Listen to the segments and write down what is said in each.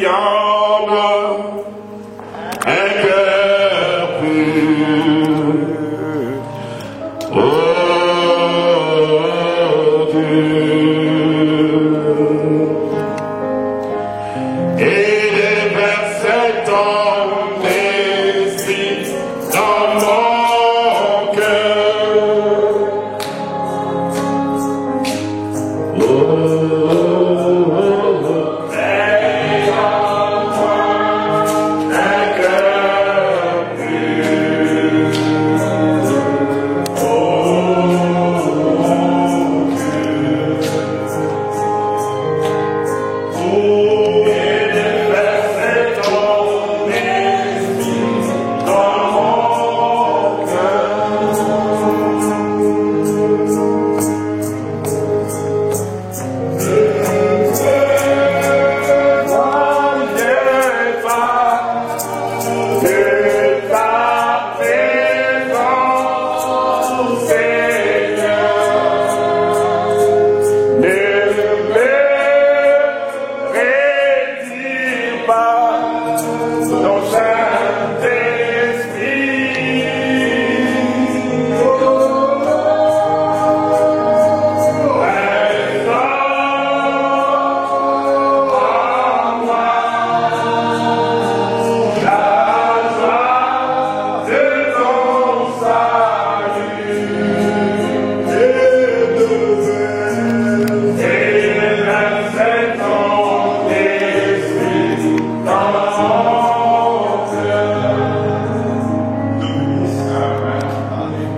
viande, un cœur pur. Oh Dieu, et déverser ton esprit dans mon cœur. Veille en moi un cœur pur. Oh Dieu, et déverser ton esprit dans mon cœur.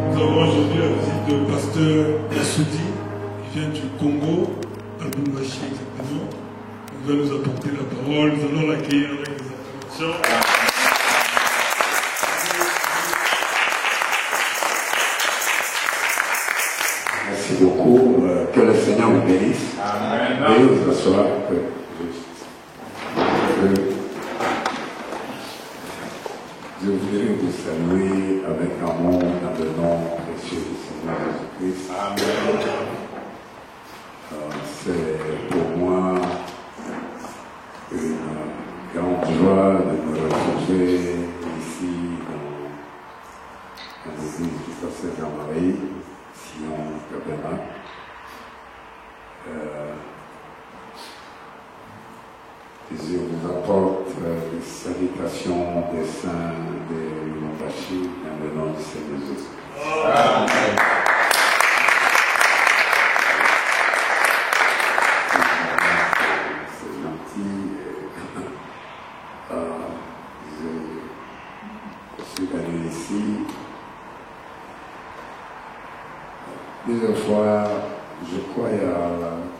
Nous avons aujourd'hui la visite de pasteur Yassoudi, qui vient du Congo, à Lubumbashi exactement. Il va nous apporter la parole. Nous allons l'accueillir avec des acclamations. Merci beaucoup. Que le Seigneur vous bénisse. Amen. Veuillez vous asseoir. Je voudrais vous saluer avec amour dans le nom précieux du Seigneur Jésus-Christ. Amen. C'est pour moi une grande joie de me retrouver ici dans l'église du pasteur Jean-Marie, Sion Kabema. Je vous apporte les salutations des saints de Lubumbashi dans le nom du Seigneur Jésus. Amen. C'est gentil. Je suis venu ici plusieurs fois. Je crois il y a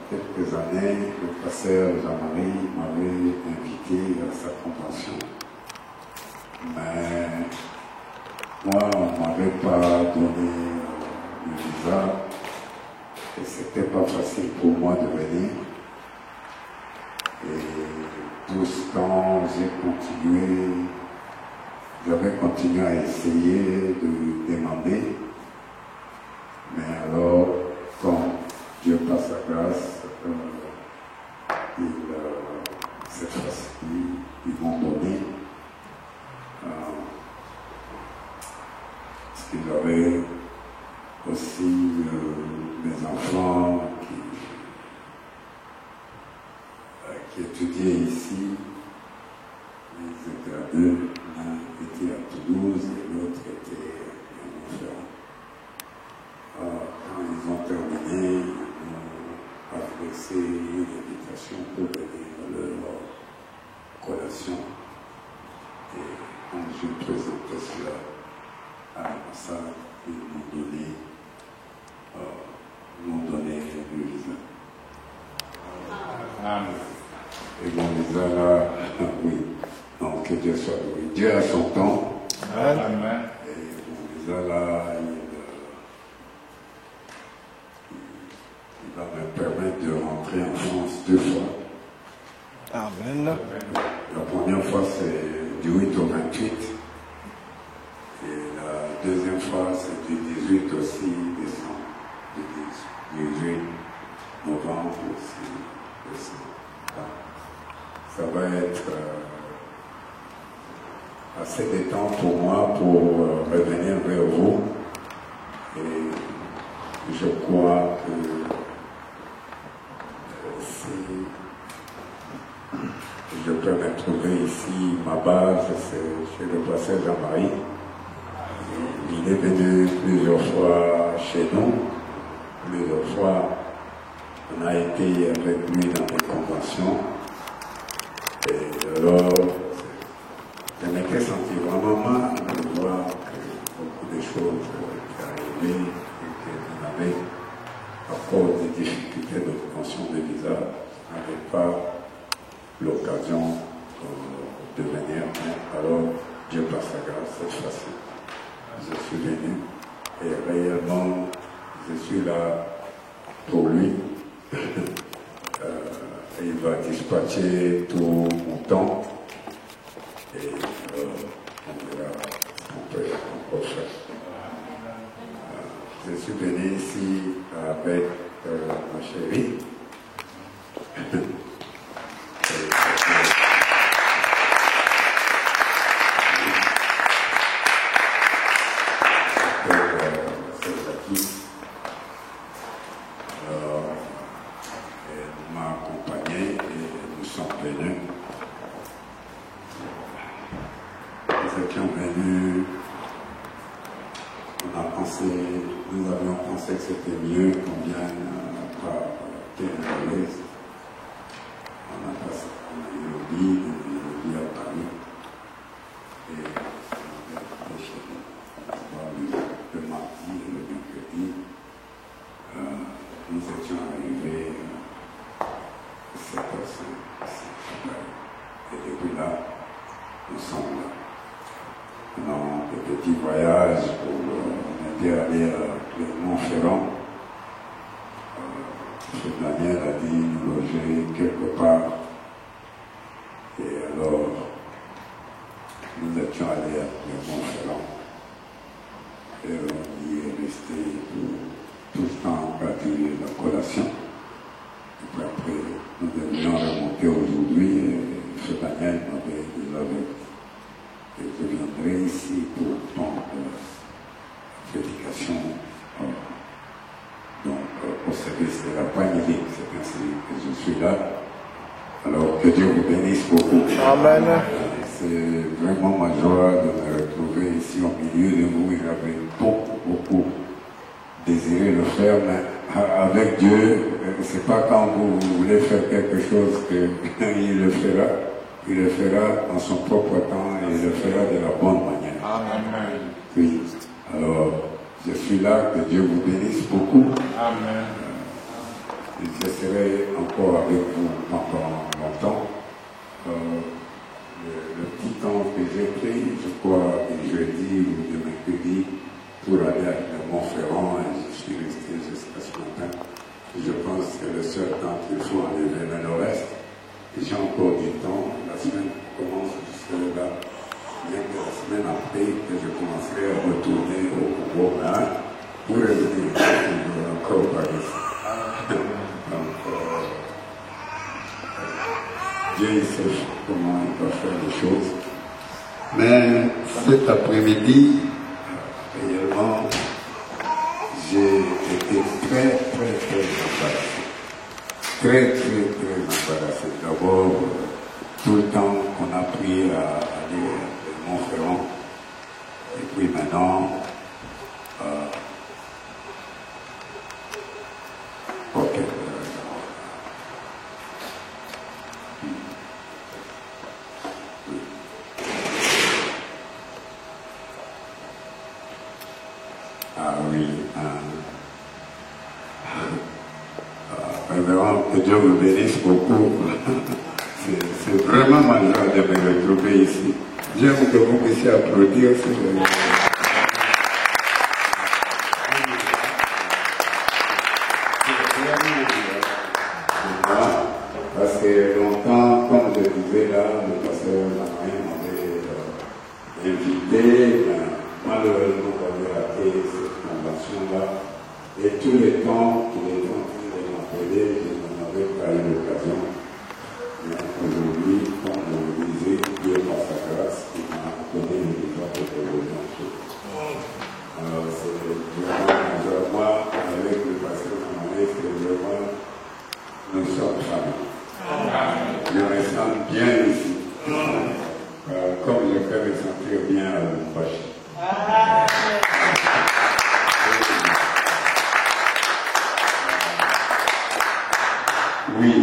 quelques années, le pasteur Jean-Marie m'avait invité à sa convention. Mais moi, on ne m'avait pas donné le visa et c'était pas facile pour moi de venir. Et tout ce temps, j'avais continué à essayer de demander. Mais alors, quand Dieu par sa grâce, cette fois-ci, ils m'ont donné parce qu'ils avaient aussi mes enfants qui étudiaient ici. Ils étaient à deux, l'un était à Toulouse et l'autre était à Montferrand. Quand ils ont terminé, ils m'ont adressé une invitation pour venir à leur collation. Et quand je présentais cela à l'ambassade, ils m'ont donné le visa. Amen. Et mon visa là, oui, donc que Dieu soit loué. Dieu a son temps. Amen. Et mon visa là, il va me permettre de rentrer en France 2 fois. Amen. La première fois, c'est du 8 au 28. Et la deuxième fois, c'est du 18 au 6 décembre. Du 18 novembre au 6 décembre. ça va être assez de temps pour moi pour revenir vers vous. Et je crois que si je peux me trouver ici, ma base, c'est chez le pasteur Jean-Marie. Il est venu plusieurs fois chez nous. Plusieurs fois, on a été avec lui dans des conventions. Et alors, je m'étais senti vraiment mal de voir que beaucoup de choses qui arrivaient et que vous n'avez encore des difficultés d'obtention de visa. Je n'avais pas l'occasion de venir. Alors, Dieu par sa grâce cette fois-ci. Je suis venu et réellement, je suis là pour lui. Il va dispatcher tout mon temps et on verra ce qu'on peut encore faire. Je suis venu ici avec ma chérie. Nous avions pensé que c'était mieux qu'on vienne par Téléphone. On a passé le lit à Paris. Et on a fait le mardi et le mercredi. Nous étions arrivés à 7h05. Et depuis là, nous sommes là. Dans des petits voyages pour aller à Clermont-Ferrand. M. Daniel a dit nous loger quelque part. Et alors, nous étions allés à Clermont-Ferrand. Et on y est resté tout le temps à la collation. Et puis après, nous devions remonter aujourd'hui. Et M. Daniel m'avait dit et je viendrai ici pour prendre la prédication au service de la Panélite. C'est ainsi que je suis là. Alors que Dieu vous bénisse beaucoup. Amen. C'est vraiment ma joie de me retrouver ici au milieu de vous. J'avais beaucoup désiré le faire, mais avec Dieu, c'est pas quand vous voulez faire quelque chose qu'il le fera. Il le fera en son propre temps et il le fera de la bonne manière. Amen. Oui. Alors, je suis là, que Dieu vous bénisse beaucoup. Amen. Je serai encore avec vous pendant longtemps. Le petit temps que j'ai pris, je crois, le jeudi ou le mercredi, pour aller à Montferrand, et je suis resté jusqu'à ce matin. Je pense que c'est le seul temps qu'il faut enlever le reste. J'ai encore du temps, la semaine commence jusque là, bien que la semaine après, que je commencerai à retourner au Congo, pour revenir encore par ici. Donc, Dieu il sait comment il va faire les choses. Mais cet après-midi, réellement, j'ai été très embarrassé. Très embarrassé. D'abord, tout le temps qu'on a pris à aller à Montferrand. Et puis maintenant, ok. Ah oui. Vraiment, que Dieu vous bénisse beaucoup. C'est vraiment ma joie de me retrouver ici. J'aime que vous puissiez applaudir. Parce que longtemps, comme je disais là, le pasteur Jean-Marie m'avait invité, malheureusement j'avais raté cette convention-là. Et tous les temps qu'il est en train de m'appeler, je n'en avais pas eu l'occasion. Mais aujourd'hui, nous sommes famille. Je me sens bien ici. Comme je peux me sentir bien à Lubumbashi. Oui,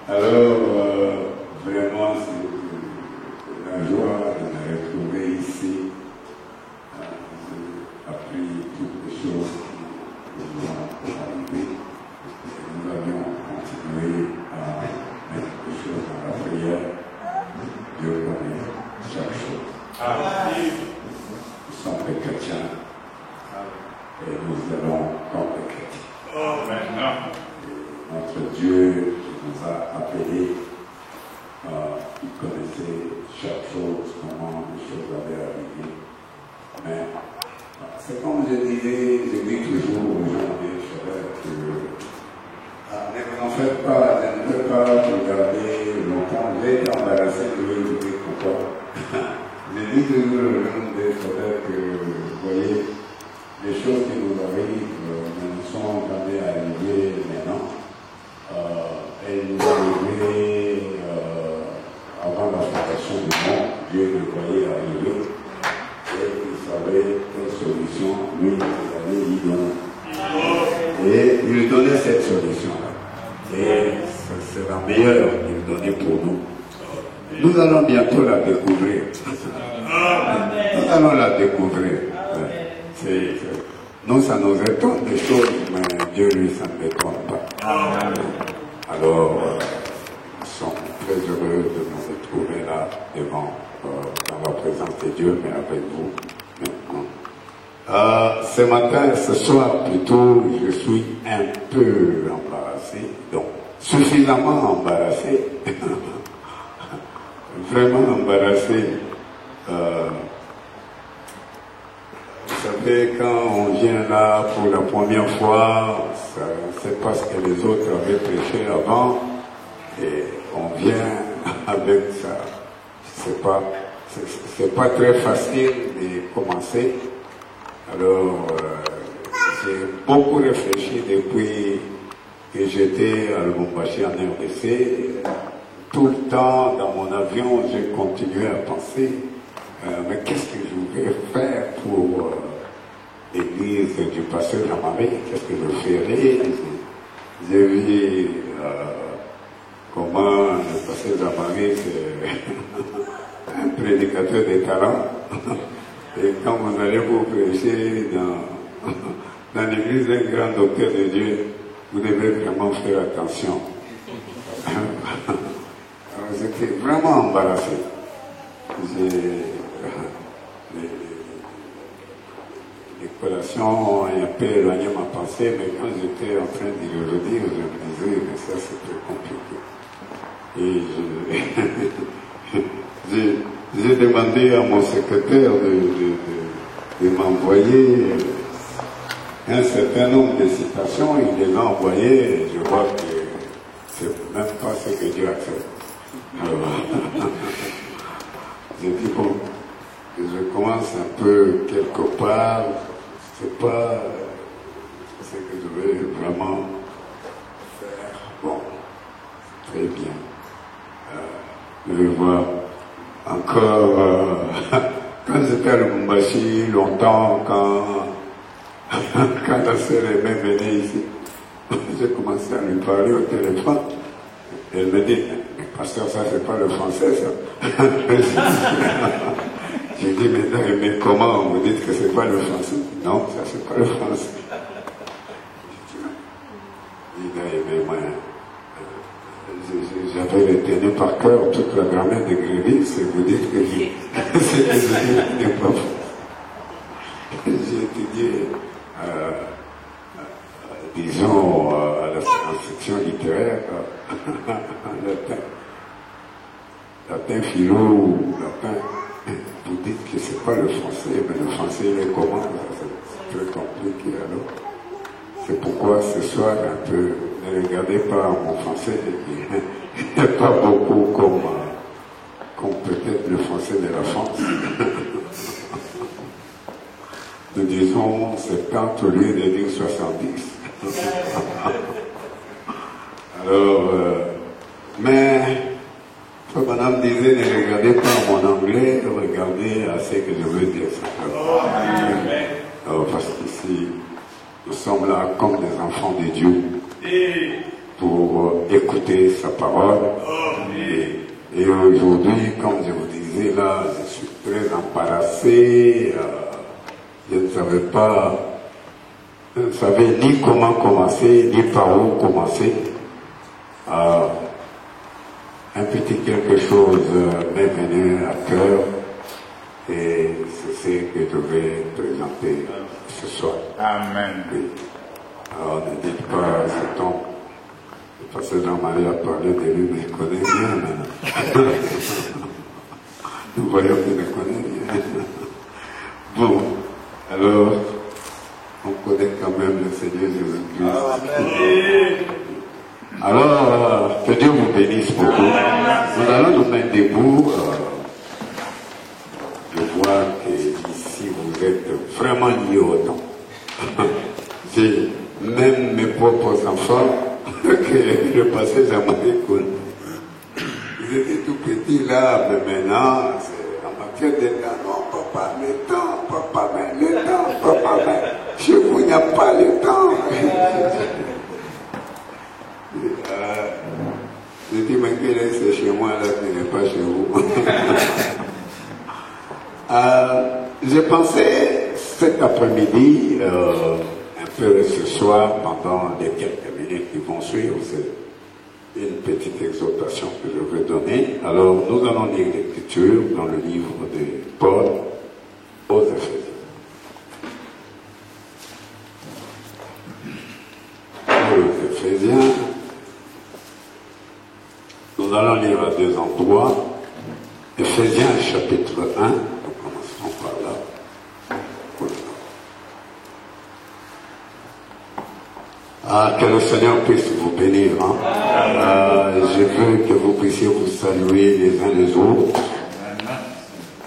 alors vraiment c'est la joie de me retrouver ici. J'ai appris toutes les choses qui nous ont arrivé. Nous avions continué à mettre les choses dans la prière. Dieu connaît chaque chose. Nous sommes des chrétiens et nous allons comme des chrétiens. Notre Dieu nous a appelés, il connaissait chaque chose, comment les choses allaient arriver. Mais c'est comme je disais, je dis toujours aux gens, mes frères, que ne vous en faites pas, je ne peux pas regarder longtemps, j'ai été embarrassé de vous dire pourquoi. Je dis toujours aux gens, mes frères, que vous voyez, les choses qui nous arrivent ne nous sont jamais arrivées maintenant. Elle nous arrivait avant la fondation du monde, Dieu le voyait arriver et il savait quelle solution lui allait y donner. Et il donnait cette solution-là. Et c'est la meilleure qu'il donnait pour nous. Nous allons bientôt la découvrir. Nous allons la découvrir. Nous, ça nous étonne des choses, mais Dieu, lui, ça ne l'étonne pas. Alors, nous sommes très heureux de nous retrouver là, devant, dans la présence de Dieu, mais avec vous maintenant. Ce matin, ce soir plutôt, je suis un peu embarrassé, donc suffisamment embarrassé, vraiment embarrassé. Vous savez, quand on vient là pour la première fois, c'est parce que les autres avaient prêché avant, et on vient avec ça. C'est pas très facile de commencer. Alors, j'ai beaucoup réfléchi depuis que j'étais à Lubumbashi en RDC. Tout le temps, dans mon avion, j'ai continué à penser, mais qu'est-ce que je vais faire pour l'église du pasteur Jean-Marie? Qu'est-ce que je ferai? J'ai vu comment le pasteur Jean-Marie, c'est un prédicateur de talent. Et quand vous allez vous prêcher dans l'église d'un grand docteur de Dieu, vous devez vraiment faire attention. Alors, j'étais vraiment embarrassé. Les collations ont un peu éloigné ma pensée, mais quand j'étais en train de le redire, je me disais, mais ça c'est très compliqué. Et j'ai demandé à mon secrétaire de m'envoyer un certain nombre de citations, il les a envoyées, et je vois que c'est même pas ce que Dieu accepte. Alors, j'ai dit, bon, je commence un peu quelque part, c'est pas ce que je vais vraiment faire. Bon, très bien. Je vais voir encore, quand j'étais à Lubumbashi, longtemps, quand la sœur Aimée venait ici, j'ai commencé à lui parler au téléphone. Elle me dit, pasteur, ça c'est pas le français, ça. J'ai dit, mais comment vous dites que c'est pas le français? Non, ça c'est pas le français. Il a aimé moi. J'avais retenu par cœur toute la grammaire de Grévis, et vous dites que c'est pas français. J'ai étudié, disons, en section littéraire, latin philo ou latin. Vous dites que c'est pas le français, mais le français il est comment? C'est très compliqué alors. C'est pourquoi ce soir un peu, ne regardez pas mon français, il n'est pas beaucoup comme peut-être le français de la France. Nous disons 70 au lieu de dire 70. Alors, mais, comme madame disait, ne regardez pas mon anglais, regardez à ce que je veux dire simplement. Alors, parce qu'ici, nous sommes là comme des enfants de Dieu pour écouter sa parole. Et aujourd'hui, comme je vous disais là, je suis très embarrassé. Je ne savais ni comment commencer, ni par où commencer. Un petit quelque chose m'est venu à cœur et c'est ce que je vais présenter ce soir. Amen. Oui. Alors ne dites pas, cet homme, le pasteur Jean-Marie a parlé de lui, mais il connaît bien maintenant. Nous voyons qu'il ne connaît rien. Bon, alors, on connaît quand même le Seigneur Jésus-Christ. Alors, que Dieu vous bénisse beaucoup. Nous allons nous mettre debout. Je vois qu'ici vous êtes vraiment liés au temps. J'ai même mes propres enfants que le passé Jean-Marie connaît. Ils étaient tout petits là, mais maintenant, c'est en matière de temps. Non, papa, le temps, papa, mais le temps, papa, mais chez vous, il n'y a pas le temps. Je dis, mais c'est chez moi, là, ce n'est pas chez vous. Je pensais cet après-midi, un peu ce soir, pendant les quelques minutes qui vont suivre, c'est une petite exhortation que je vais donner. Alors, nous allons lire l'écriture dans le livre de Paul aux Éphésiens. Aux Éphésiens, nous allons lire à deux endroits. Éphésiens chapitre 1, nous commencerons par là. Que le Seigneur puisse vous bénir. Je veux que vous puissiez vous saluer les uns les autres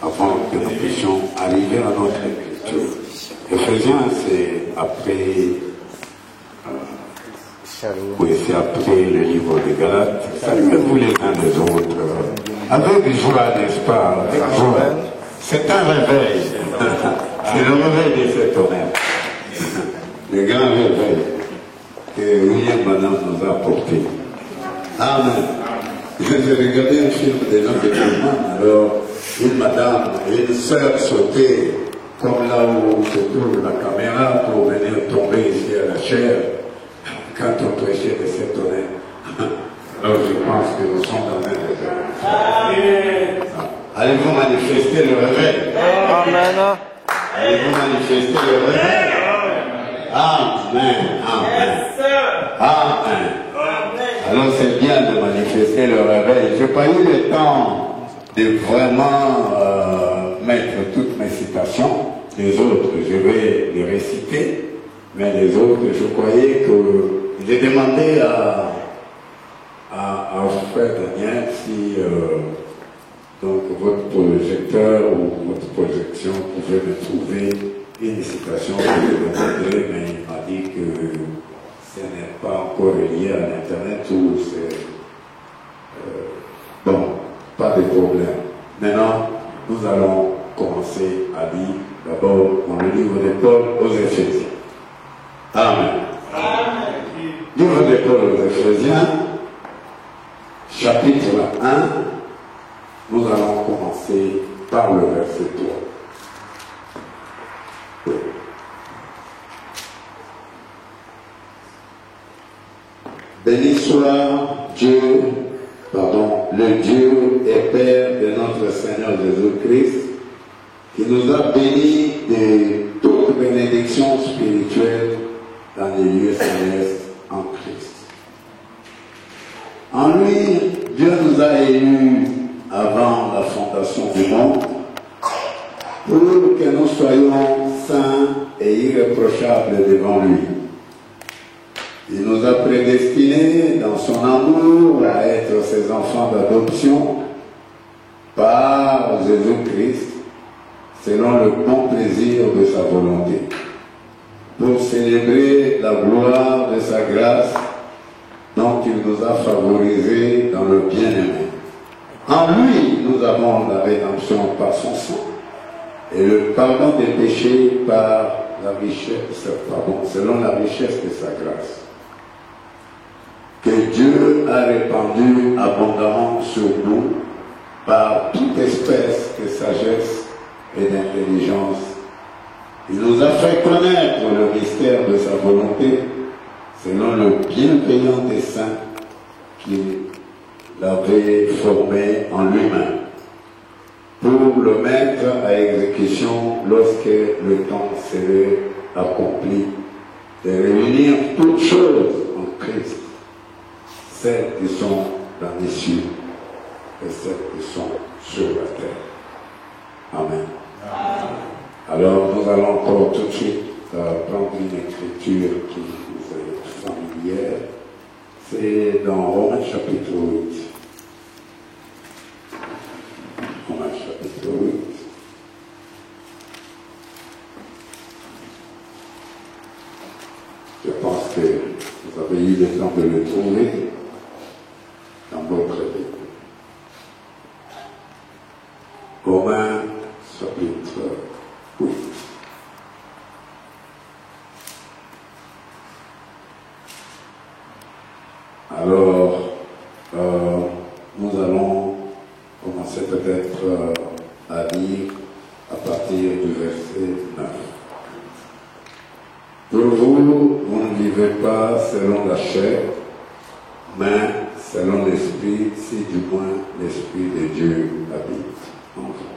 avant que nous puissions arriver à notre écriture. Éphésiens, c'est après, oui, c'est après le livre de Galates. Saluez-vous les uns les autres. Avec joie, n'est-ce pas? Avec joie. C'est un réveil. C'est le réveil de cet homme. Le grand réveil que William Madame nous a apporté. Amen. J'ai regardé un film de l'homme de Guzman, alors une madame et une sœur sautaient comme là où se trouve la caméra pour venir tomber ici à la chair quand on prêchait de cet honneur. Alors je pense que nous sommes dans un réveil. Allez-vous manifester le réveil? Amen. Allez-vous manifester le réveil? Amen. Amen. Amen. Alors c'est bien de manifester le réveil. Je n'ai pas eu le temps de vraiment mettre toutes mes citations. Les autres, je vais les réciter. Mais les autres, je croyais que j'ai demandé à frère Daniel si donc votre projecteur ou votre projection pouvait me trouver une citation que je demandais, mais il m'a dit que ce n'est pas encore lié à l'internet ou c'est bon, pas de problème. Maintenant, nous allons commencer à lire d'abord dans le livre de Paul aux Éphésiens. Amen. Amen. Livre de Paul aux Éphésiens, chapitre 1, nous allons commencer par le verset 3. Béni soit Dieu, le Dieu et Père de notre Seigneur Jésus-Christ, qui nous a bénis de toute bénédiction spirituelle dans les lieux célestes en Christ. En lui, Dieu nous a élus avant la fondation du monde pour que nous soyons saints et irréprochables devant lui. Il nous a prédestinés dans son amour à être ses enfants d'adoption par Jésus-Christ, selon le bon plaisir de sa volonté, pour célébrer la gloire de sa grâce dont il nous a favorisés dans le bien-aimé. En lui, nous avons la rédemption par son sang et le pardon des péchés par la richesse, selon la richesse de sa grâce, que Dieu a répandu abondamment sur nous par toute espèce de sagesse et d'intelligence. Il nous a fait connaître le mystère de sa volonté selon le bienveillant dessein qu'il avait formé en lui-même pour le mettre à exécution lorsque le temps serait accompli de réunir toutes choses en Christ, celles qui sont dans les cieux et celles qui sont sur la terre. Amen. Alors nous allons encore tout de suite prendre une écriture qui nous est familière. C'est dans Romains chapitre 8. Romains chapitre 8. Je pense que vous avez eu le temps de le trouver dans votre Bible. Romains chapitre 8. Alors, nous allons commencer peut-être à lire à partir du verset 9. Pour vous, vous ne vivez pas selon la chair, mais selon l'Esprit, si du moins l'Esprit de Dieu habite en vous.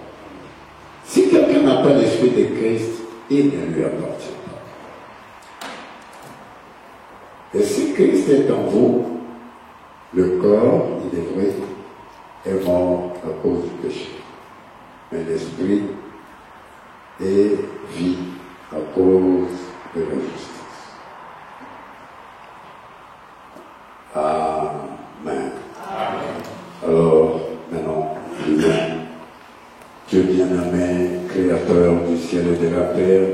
Si quelqu'un n'a pas l'Esprit de Christ, il ne lui appartient pas. Et si Christ est en vous, le corps, il est vrai, est mort à cause du péché. Mais l'esprit est vie à cause de la justice. Amen. Alors, maintenant, Dieu bien-aimé, créateur du ciel et de la terre,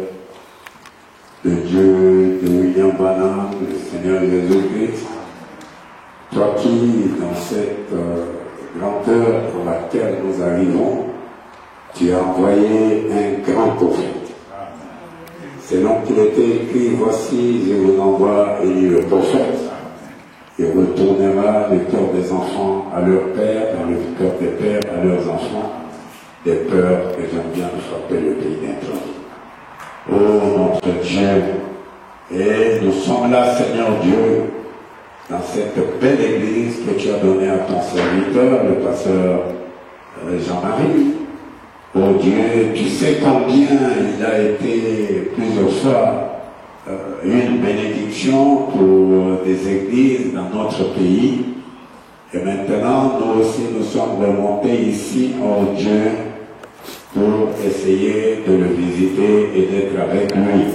le Dieu de William Branham, le Seigneur Jésus-Christ, toi qui, dans cette grande heure pour laquelle nous arrivons, tu as envoyé un grand prophète. Selon qu'il était écrit, voici, je vous envoie Élie le prophète. Il retournera le cœur des enfants à leur père, dans le cœur des pères à leurs enfants, des peurs que j'aime bien frapper le pays d'intrant. Oh notre Dieu, et nous sommes là, Seigneur Dieu, dans cette belle église que tu as donnée à ton serviteur, le pasteur Jean-Marie. Oh Dieu, tu sais combien il a été plusieurs fois une bénédiction pour des églises dans notre pays. Et maintenant, nous aussi, nous sommes remontés ici, oh Dieu, pour essayer de le visiter et d'être avec lui.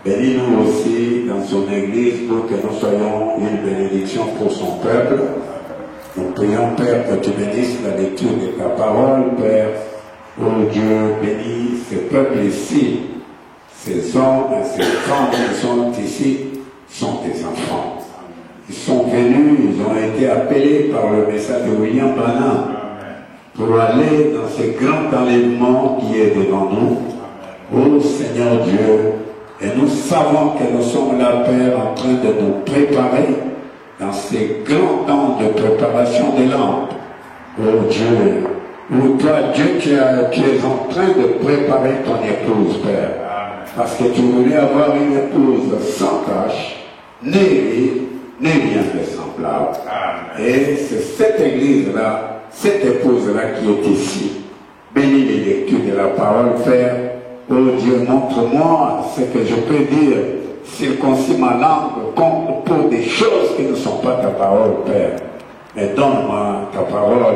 Bénis-nous aussi dans son église pour que nous soyons une bénédiction pour son peuple. Nous prions, Père, que tu bénisses la lecture de ta parole, Père. Oh Dieu, bénis ce peuple ici. Ces hommes et ces femmes qui sont ici sont tes enfants. Ils sont venus, ils ont été appelés par le message de William Branham pour aller dans ce grand enlèvement qui est devant nous. Oh Seigneur Dieu, et nous savons que nous sommes là, Père, en train de nous préparer dans ces grands temps de préparation des lampes. Oh Dieu, où toi, Dieu, tu es en train de préparer ton épouse, Père. Parce que tu voulais avoir une épouse sans tache, ni rire, ni rien de semblable. Et c'est cette église-là, cette épouse-là qui est ici. Bénis les lectures de la parole, Père. Oh Dieu, montre-moi ce que je peux dire. Circoncis ma langue pour des choses qui ne sont pas ta parole, Père. Mais donne-moi ta parole,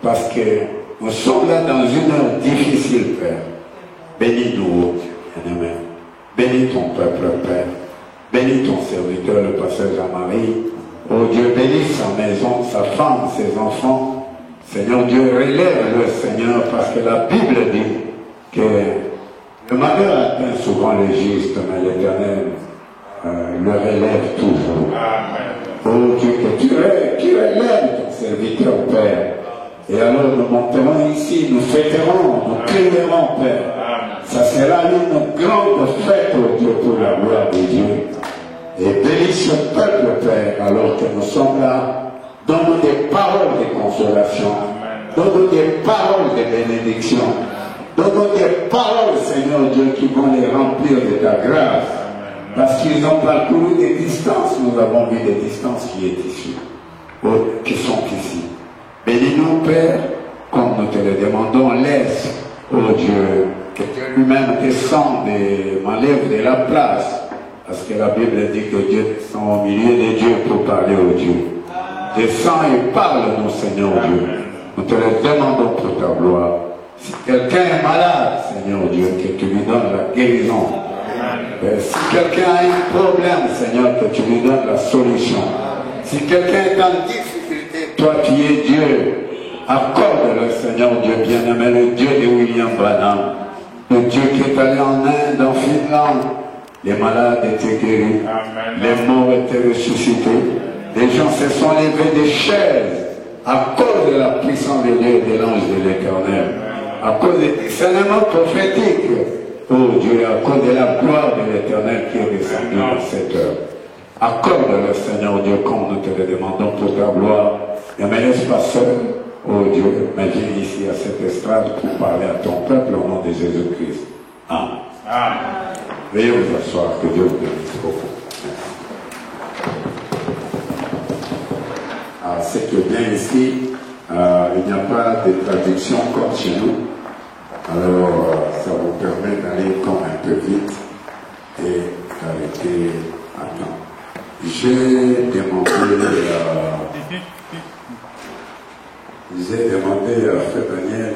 parce que nous sommes là dans une heure difficile, Père. Bénis-nous, bien-aimé. Bénis ton peuple, Père. Bénis ton serviteur, le pasteur Jean-Marie. Oh Dieu, bénis sa maison, sa femme, ses enfants. Seigneur Dieu, relève-le, Seigneur, parce que la Bible dit que le malheur atteint souvent les justes, mais l'Éternel le relève toujours. Amen. Oh Dieu, que tu relèves ton serviteur, Père. Et alors nous monterons ici, nous fêterons, nous crierons, Père. Ça sera une grande fête, oh Dieu, pour la gloire de Dieu. Et bénis ce peuple, Père, alors que nous sommes là. Donne-nous des paroles de consolation. Donne-nous des paroles de bénédiction. Donne-nous des paroles, Seigneur Dieu, qui vont les remplir de ta grâce. Parce qu'ils ont parcouru des distances, nous avons vu des distances qui est ici, qui sont ici. Bénis-nous, Père, comme nous te le demandons, laisse, oh Dieu, que Dieu lui-même descende et m'enlève de la place. Parce que la Bible dit que Dieu descend au milieu des dieux pour parler aux dieux. Descends et parle-nous, Seigneur Dieu. Nous te le demandons pour ta gloire. Si quelqu'un est malade, Seigneur Dieu, que tu lui donnes la guérison. Si quelqu'un a un problème, Seigneur, que tu lui donnes la solution. Si quelqu'un est en difficulté, toi qui es Dieu, accorde-le, Seigneur Dieu bien-aimé, le Dieu de William Branham, le Dieu qui est allé en Inde, en Finlande. Les malades étaient guéris, les morts étaient ressuscités, les gens se sont levés des chaises à cause de la puissance de Dieu et de l'ange de l'Éternel, à cause des discernements prophétiques. Oh Dieu, à cause de la gloire de l'Éternel qui est descendue dans cette heure. Accorde-le, Seigneur Dieu, comme nous te le demandons pour ta gloire. Ne me laisse pas seul, oh Dieu, mais viens ici à cette estrade pour parler à ton peuple au nom de Jésus-Christ. Amen. Veuillez vous asseoir, que Dieu vous bénisse beaucoup. Alors, c'est que bien ici, il n'y a pas de traduction comme chez nous. Alors, ça vous permet d'aller comme un peu vite et d'arrêter à temps. J'ai demandé à Frère Daniel,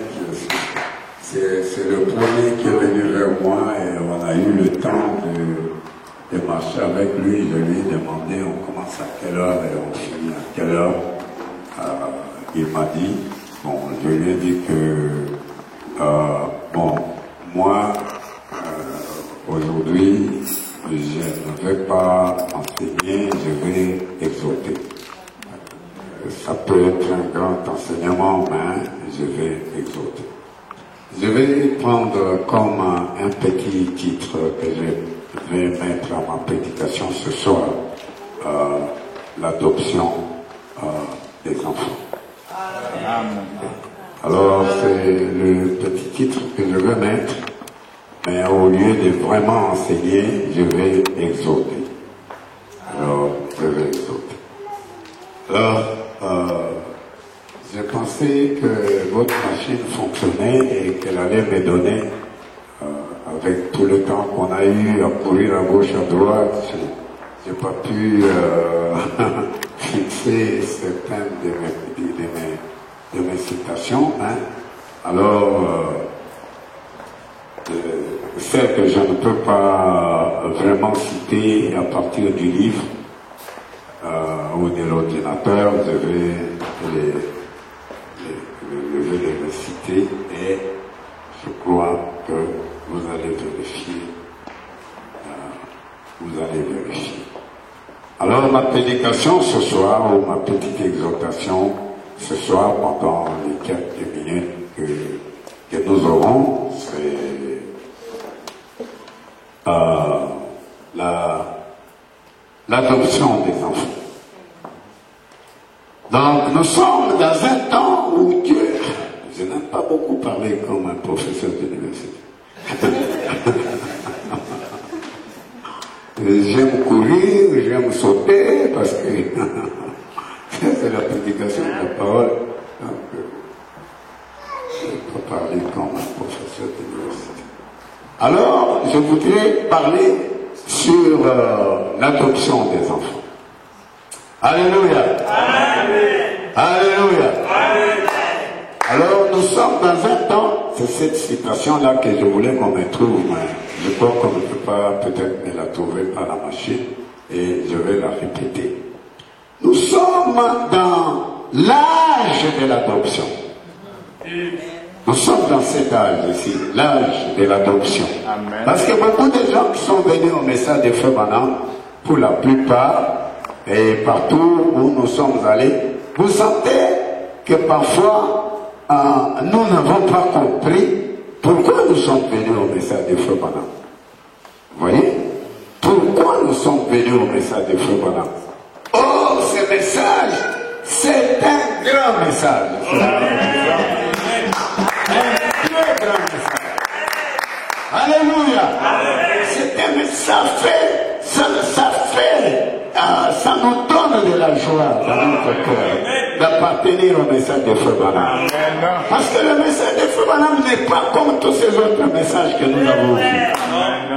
c'est le premier qui est venu vers moi et on a eu le temps de marcher avec lui. Je lui ai demandé, on commence à quelle heure et on finit à quelle heure. Il m'a dit, bon, je lui ai dit que, bon, moi, aujourd'hui, je ne vais pas enseigner, je vais exhorter. Ça peut être un grand enseignement, mais je vais exhorter. Je vais prendre comme un petit titre que je vais mettre à ma prédication ce soir, l'adoption des enfants. Alors c'est le petit titre que je vais mettre, mais au lieu de vraiment enseigner, je vais exhorter. Alors, je vais exhorter. Alors, j'ai pensé que votre machine fonctionnait et qu'elle allait me donner, avec tout le temps qu'on a eu à courir à gauche, à droite, j'ai pas pu fixer certaines de mes citations. Hein. Alors, celles que je ne peux pas vraiment citer à partir du livre ou de l'ordinateur, je vais les citer et je crois que vous allez vérifier. Alors ma prédication ce soir, ou ma petite exhortation ce soir pendant les quelques minutes que nous aurons, c'est l'adoption des enfants. Donc nous sommes dans un temps où Dieu, je n'aime pas beaucoup parler comme un professeur d'université. J'aime courir, j'aime sauter parce que c'est la prédication de la parole. Donc, je ne peux pas parler comme un professeur d'université. Alors, je voudrais parler sur l'adoption des enfants. Alléluia. Amen. Alléluia. Amen. Alors, nous sommes dans un temps, c'est cette citation-là que je voulais qu'on me trouve, mais je crois qu'on ne peut pas peut-être me la trouver par la machine, et je vais la répéter. Nous sommes dans l'âge de l'adoption. Nous sommes dans cet âge ici, l'âge de l'adoption. Parce que beaucoup de gens qui sont venus au message de Frère Branham, pour la plupart, et partout où nous sommes allés, vous sentez que parfois nous n'avons pas compris pourquoi nous sommes venus au message de Frère Branham. Vous voyez? Pourquoi nous sommes venus au message de Frère Branham? Oh, ce message, c'est un grand message. Un très grand message. Alléluia. C'est un message, ça nous donne de la joie dans notre cœur d'appartenir au message de Frère Branham. Parce que le message de Frère Branham n'est pas comme tous ces autres messages que nous avons vus.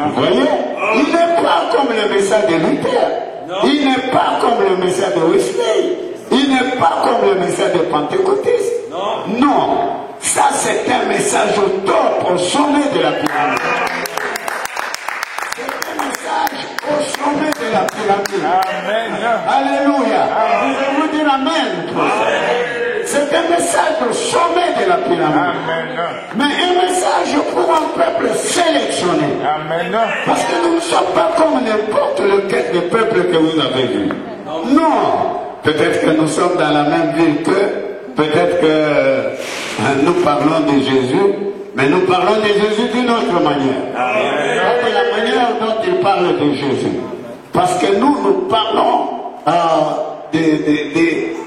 Vous voyez? Il n'est pas comme le message de Luther. Il n'est pas comme le message de Wesley. Il n'est pas comme le message de Pentecôtiste. Non. Ça, c'est un message au top, au sommet de la pyramide. C'est un message au sommet de la pyramide. Amen. Alléluia. Vous pouvez vous dire Amen. C'est un message au sommet de la pyramide. Amen. Mais un message pour un peuple sélectionné. Amen. Parce que nous ne sommes pas comme n'importe lequel des peuples que vous avez vu. Non. Peut-être que nous sommes dans la même ville qu'eux. Peut-être que nous parlons de Jésus, mais nous parlons de Jésus d'une autre manière. De la manière dont il parle de Jésus. Parce que nous parlons de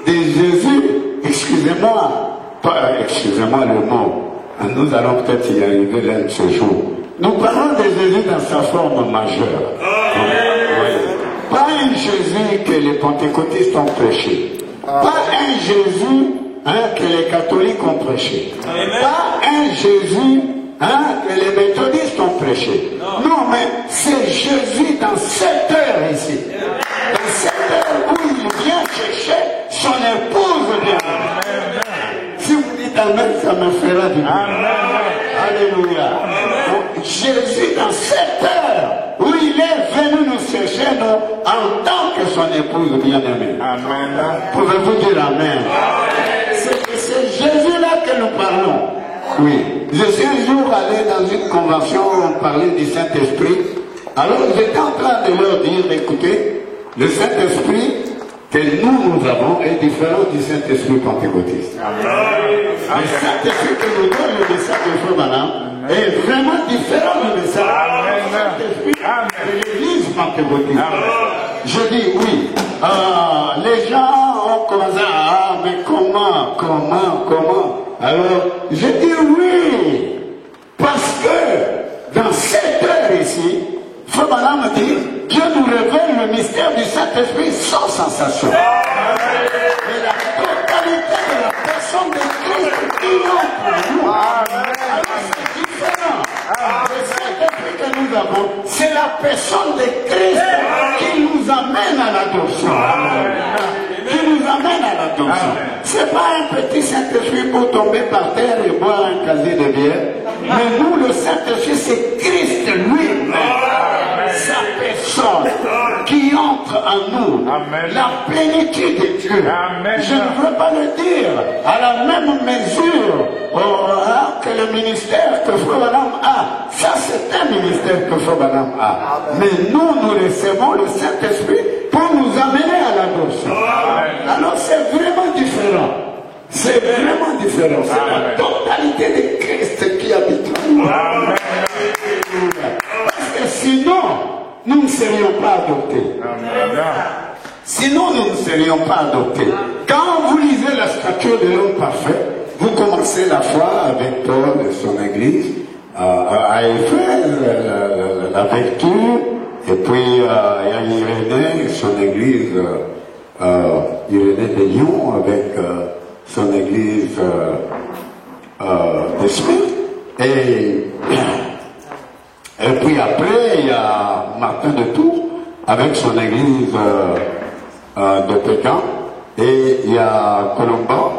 Jésus, excusez-moi le mot, nous allons peut-être y arriver l'un de ce jour. Nous parlons de Jésus dans sa forme majeure. Pas un Jésus que les pentecôtistes ont prêché. Pas un Jésus que les catholiques ont prêché. Pas un Jésus que les méthodistes ont prêché. Non, mais c'est Jésus dans cette heure ici. Dans cette heure où il vient chercher son épouse bien. Si vous dites Amen, ça me fera du bien. Alléluia. Donc, Jésus dans cette heure où il est venu nous chercher, nous, en tant que son épouse bien-aimée. Amen. Pouvez-vous dire Amen? C'est Jésus-là que nous parlons. Oui. Je suis un jour allé dans une convention où on parlait du Saint-Esprit. Alors j'étais en train de leur dire, écoutez, le Saint-Esprit que nous avons est différent du Saint-Esprit pentecôtiste. Le Saint-Esprit que nous donne le message de Frère Branham est vraiment différent du message du Saint-Esprit de l'Église pentecôtiste. Je dis oui. Les gens ont commencé à mais comment? Alors, je dis oui. Parce que dans cette heure ici, Frère Branham dit, Dieu nous révèle le mystère du Saint-Esprit sans sensation. Et la totalité de la personne de Christ qui entre pour nous. Alors c'est différent. Le Saint-Esprit que nous avons, c'est la personne de Christ qui nous amène à l'adoption. Qui nous amène à l'adoption. C'est pas un petit Saint-Esprit pour tomber par terre et boire un casier de bière. Mais nous, le Saint-Esprit, c'est Christ lui-même. Sa personne qui entre en nous. La plénitude de Dieu. Je ne veux pas le dire à la même mesure que le ministère que Frère Branham a. Ça, c'est un ministère que Frère Branham a. Mais nous recevons le Saint-Esprit pour nous amener à l'adoption. Alors, c'est vraiment différent. C'est vraiment différent. C'est la totalité de Christ qui habite en nous. Parce que sinon, nous ne serions pas adoptés. Sinon, nous ne serions pas adoptés. Quand vous lisez la stature de l'homme parfait, vous commencez la foi avec Paul et son église, à Éphèse, la vertu, et puis il y a Irénée, son église, Irénée de Lyon, avec son église de Smith. Et puis après, il y a Martin de Tours, avec son église de Pékin. Et il y a Colomba,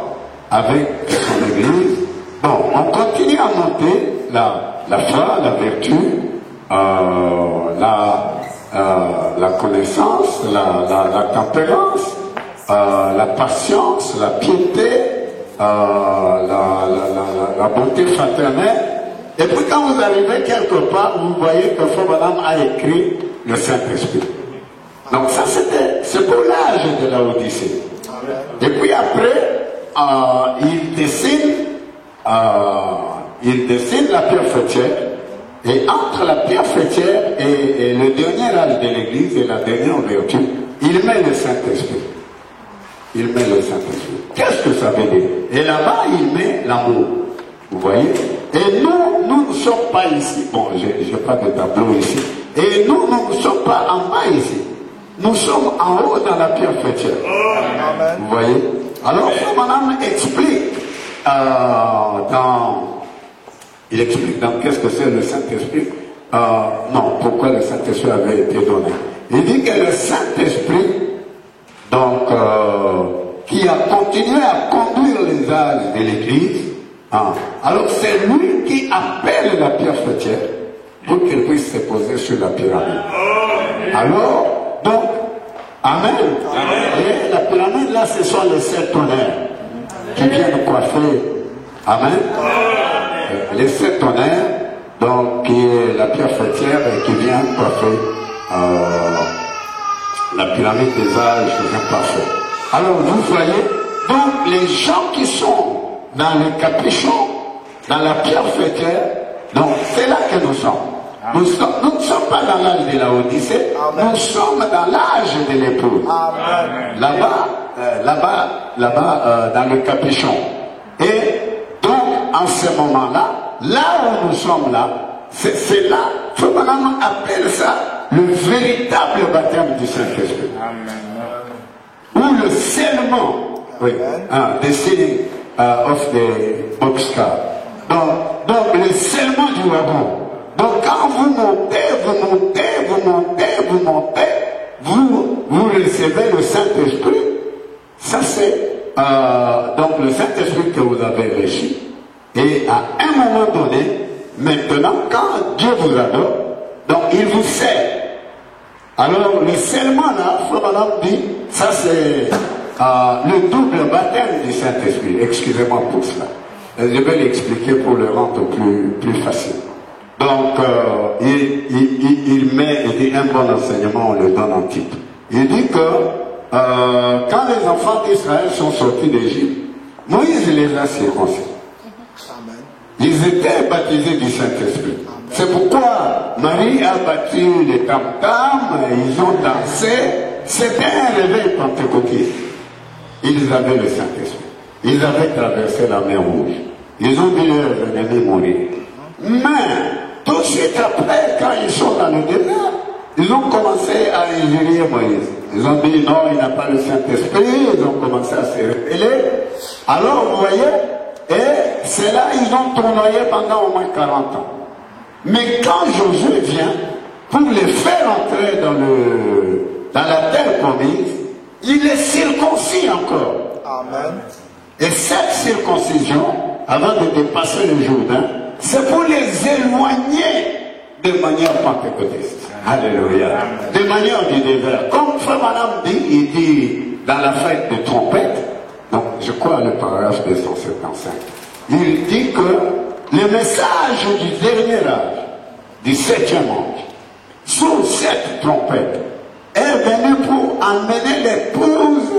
avec son église. Bon, on continue à monter la foi, la vertu, la connaissance, la tempérance, la patience, la piété, la bonté fraternelle. Et puis quand vous arrivez quelque part, vous voyez que Frère Branham a écrit le Saint-Esprit. Donc ça, c'est pour l'âge de la Odyssée. Et puis après, il dessine la pierre faîtière. Et entre la pierre faîtière et le dernier âge de l'église et la dernière ouverture, il met le Saint-Esprit. Il met le Saint-Esprit. Qu'est-ce que ça veut dire? Et là-bas, il met l'amour. Vous voyez? Et nous ne sommes pas ici. Bon, je n'ai pas de tableau ici. Et nous ne sommes pas en bas ici. Nous sommes en haut dans la pierre faîtière. Vous voyez? Alors, madame explique il explique dans qu'est-ce que c'est le Saint-Esprit. Non, pourquoi le Saint-Esprit avait été donné. Il dit que le Saint-Esprit, donc, qui a continué à conduire les âges de l'Église, alors c'est lui qui appelle la pierre faîtière pour qu'elle puisse se poser sur la pyramide. Alors, donc, Amen. Et la pyramide là, ce sont les 7 tonnerres qui viennent coiffer. Amen. Les 7 tonnerres, donc, qui est la pierre faîtière et qui vient coiffer la pyramide des âges imparfaits. Alors, vous voyez, donc, les gens qui sont dans les capuchons, dans la pierre faîtière, donc, c'est là que nous sommes. Nous ne sommes pas dans l'âge de la Odyssée, nous sommes dans l'âge de l'épouse. Là-bas, dans le capuchon. Et donc, en ce moment-là, là où nous sommes là, c'est là, Madame appelle ça le véritable baptême du Saint-Esprit. Ou le scellement, oui, the sealing of the boxcar. Donc, le scellement du wagon. Donc quand vous montez, vous recevez le Saint-Esprit. Ça c'est donc le Saint-Esprit que vous avez reçu. Et à un moment donné, maintenant, quand Dieu vous adore, donc il vous scelle. Alors le scellement là, Madame dit, ça c'est le double baptême du Saint-Esprit. Excusez-moi pour cela. Je vais l'expliquer pour le rendre plus facile. Donc, il dit un bon enseignement, on le donne en titre. Il dit que quand les enfants d'Israël sont sortis d'Égypte, Moïse les a circoncis. Ils étaient baptisés du Saint-Esprit. C'est pourquoi Marie a battu les tam-tams, ils ont dansé. C'était un réveil pentecôtiste. Ils avaient le Saint-Esprit. Ils avaient traversé la mer Rouge. Ils ont vu leurs ennemis mourir. Mais, tout de suite après, quand ils sont dans le désert, ils ont commencé à injurier Moïse. Ils ont dit non, il n'a pas le Saint-Esprit. Ils ont commencé à se rebeller. Alors, vous voyez, et c'est là ils ont tournoyé pendant au moins 40 ans. Mais quand Josué vient, pour les faire entrer dans la terre promise, il est circoncis encore. Amen. Et cette circoncision, avant de dépasser le Jourdain, c'est pour les éloigner de manière pentecôtiste. Alléluia. De manière du désert. Comme Frère Madame dit, il dit dans la fête de trompette, donc je crois le paragraphe 275, il dit que le message du dernier âge, du 7e ange, sous cette trompette, est venu pour amener l'épouse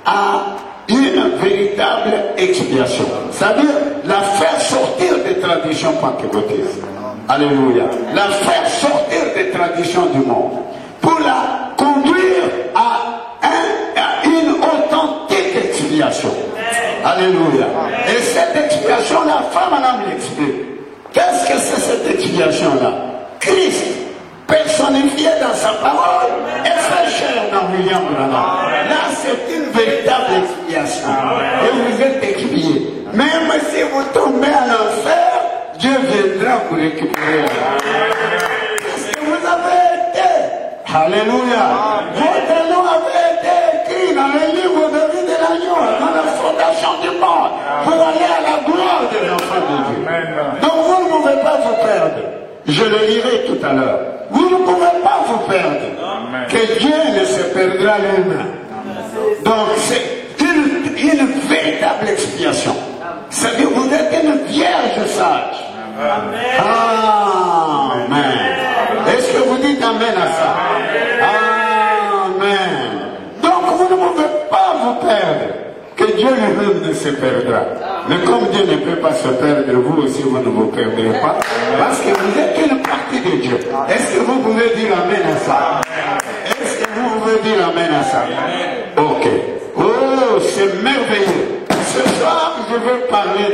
à une véritable expiation. C'est-à-dire la faire sortir des traditions pentecôtistes. Alléluia. La faire sortir des traditions du monde. Pour la conduire à une authentique expiation. Alléluia. Et cette expiation-là, Frère Madame l'explique. Qu'est-ce que c'est cette expiation-là? Christ, personnifié dans sa parole, et fait chair dans William Branham. Là, c'est une véritable expiation. Et vous êtes expié. Même si vous tombez à l'enfer, Dieu viendra vous récupérer. Parce que vous avez été. Alléluia. Votre nom avait été écrit dans le livre de vie de l'agneau, dans la fondation du monde, pour aller à la gloire de l'enfant de Dieu. Donc vous ne pouvez pas vous perdre. Je le lirai tout à l'heure. Vous ne pouvez pas vous perdre. Que Dieu ne se perdra lui-même. Donc c'est une véritable expiation. C'est-à-dire que vous êtes une vierge sage. Amen. Est-ce que vous dites amen à ça? Amen. Dieu lui-même ne se perdra. Mais comme Dieu ne peut pas se perdre, vous aussi vous ne vous perdrez pas. Parce que vous êtes une partie de Dieu. Est-ce que vous pouvez dire Amen à ça? Est-ce que vous pouvez dire Amen à ça? Ok. Oh, c'est merveilleux. Ce soir, je veux parler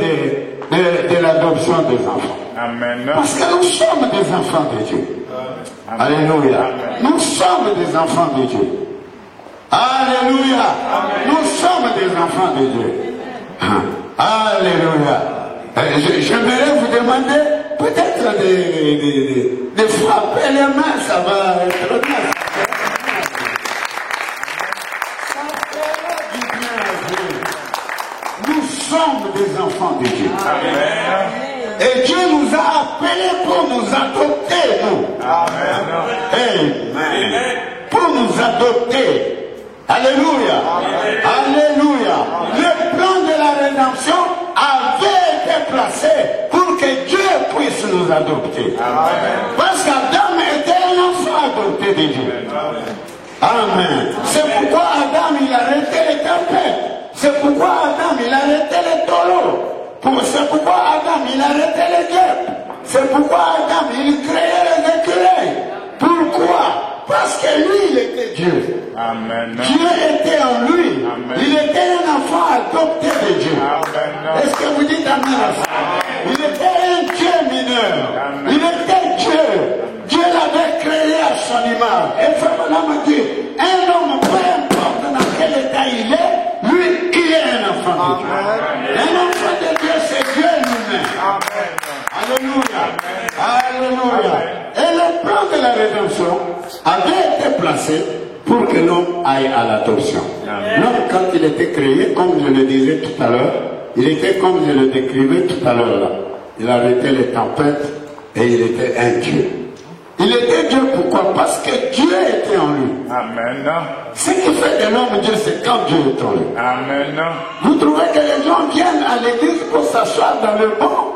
de l'adoption des enfants. Amen. Parce que nous sommes des enfants de Dieu. Alléluia. Nous sommes des enfants de Dieu. Alléluia. Nous sommes des enfants de Dieu. Alléluia. J'aimerais vous demander peut-être de frapper les mains, ça va être bien. Ça fera du bien à Dieu. Nous sommes des enfants de Dieu. Et Dieu nous a appelés pour nous adopter, nous. Amen. Pour nous adopter. Alléluia. Alléluia. Le plan de la rédemption avait été placé pour que Dieu puisse nous adopter. Parce qu'Adam était un enfant adopté de Dieu. Amen. C'est pourquoi Adam il a arrêté les tempêtes. C'est pourquoi Adam il a arrêté les taureaux. C'est pourquoi Adam il a arrêté les guêpes. C'est pourquoi Adam il créait les écureuils. Pourquoi? Parce que lui, il était Dieu. Amen. Dieu était en lui. Amen. Il était un enfant adopté de Dieu. Amen. Est-ce que vous dites Amen à ça? Il était un Dieu mineur. Amen. Il était Dieu. Dieu l'avait créé à son image. Et Frère me dit, un homme, peu importe dans quel état il est, lui, il est un enfant de Dieu. Un enfant de Dieu, c'est Dieu lui-même. Alléluia. Alléluia. Et le plan de la rédemption avait été placé pour que l'homme aille à l'adoption. L'homme, quand il était créé, comme je le disais tout à l'heure, il était comme je le décrivais tout à l'heure là. Il arrêtait les tempêtes et il était un Dieu. Il était Dieu pourquoi? Parce que Dieu était en lui. Amen. Ce qui fait de l'homme Dieu, c'est quand Dieu est en lui. Amen. Vous trouvez que les gens viennent à l'église pour s'asseoir dans le banc,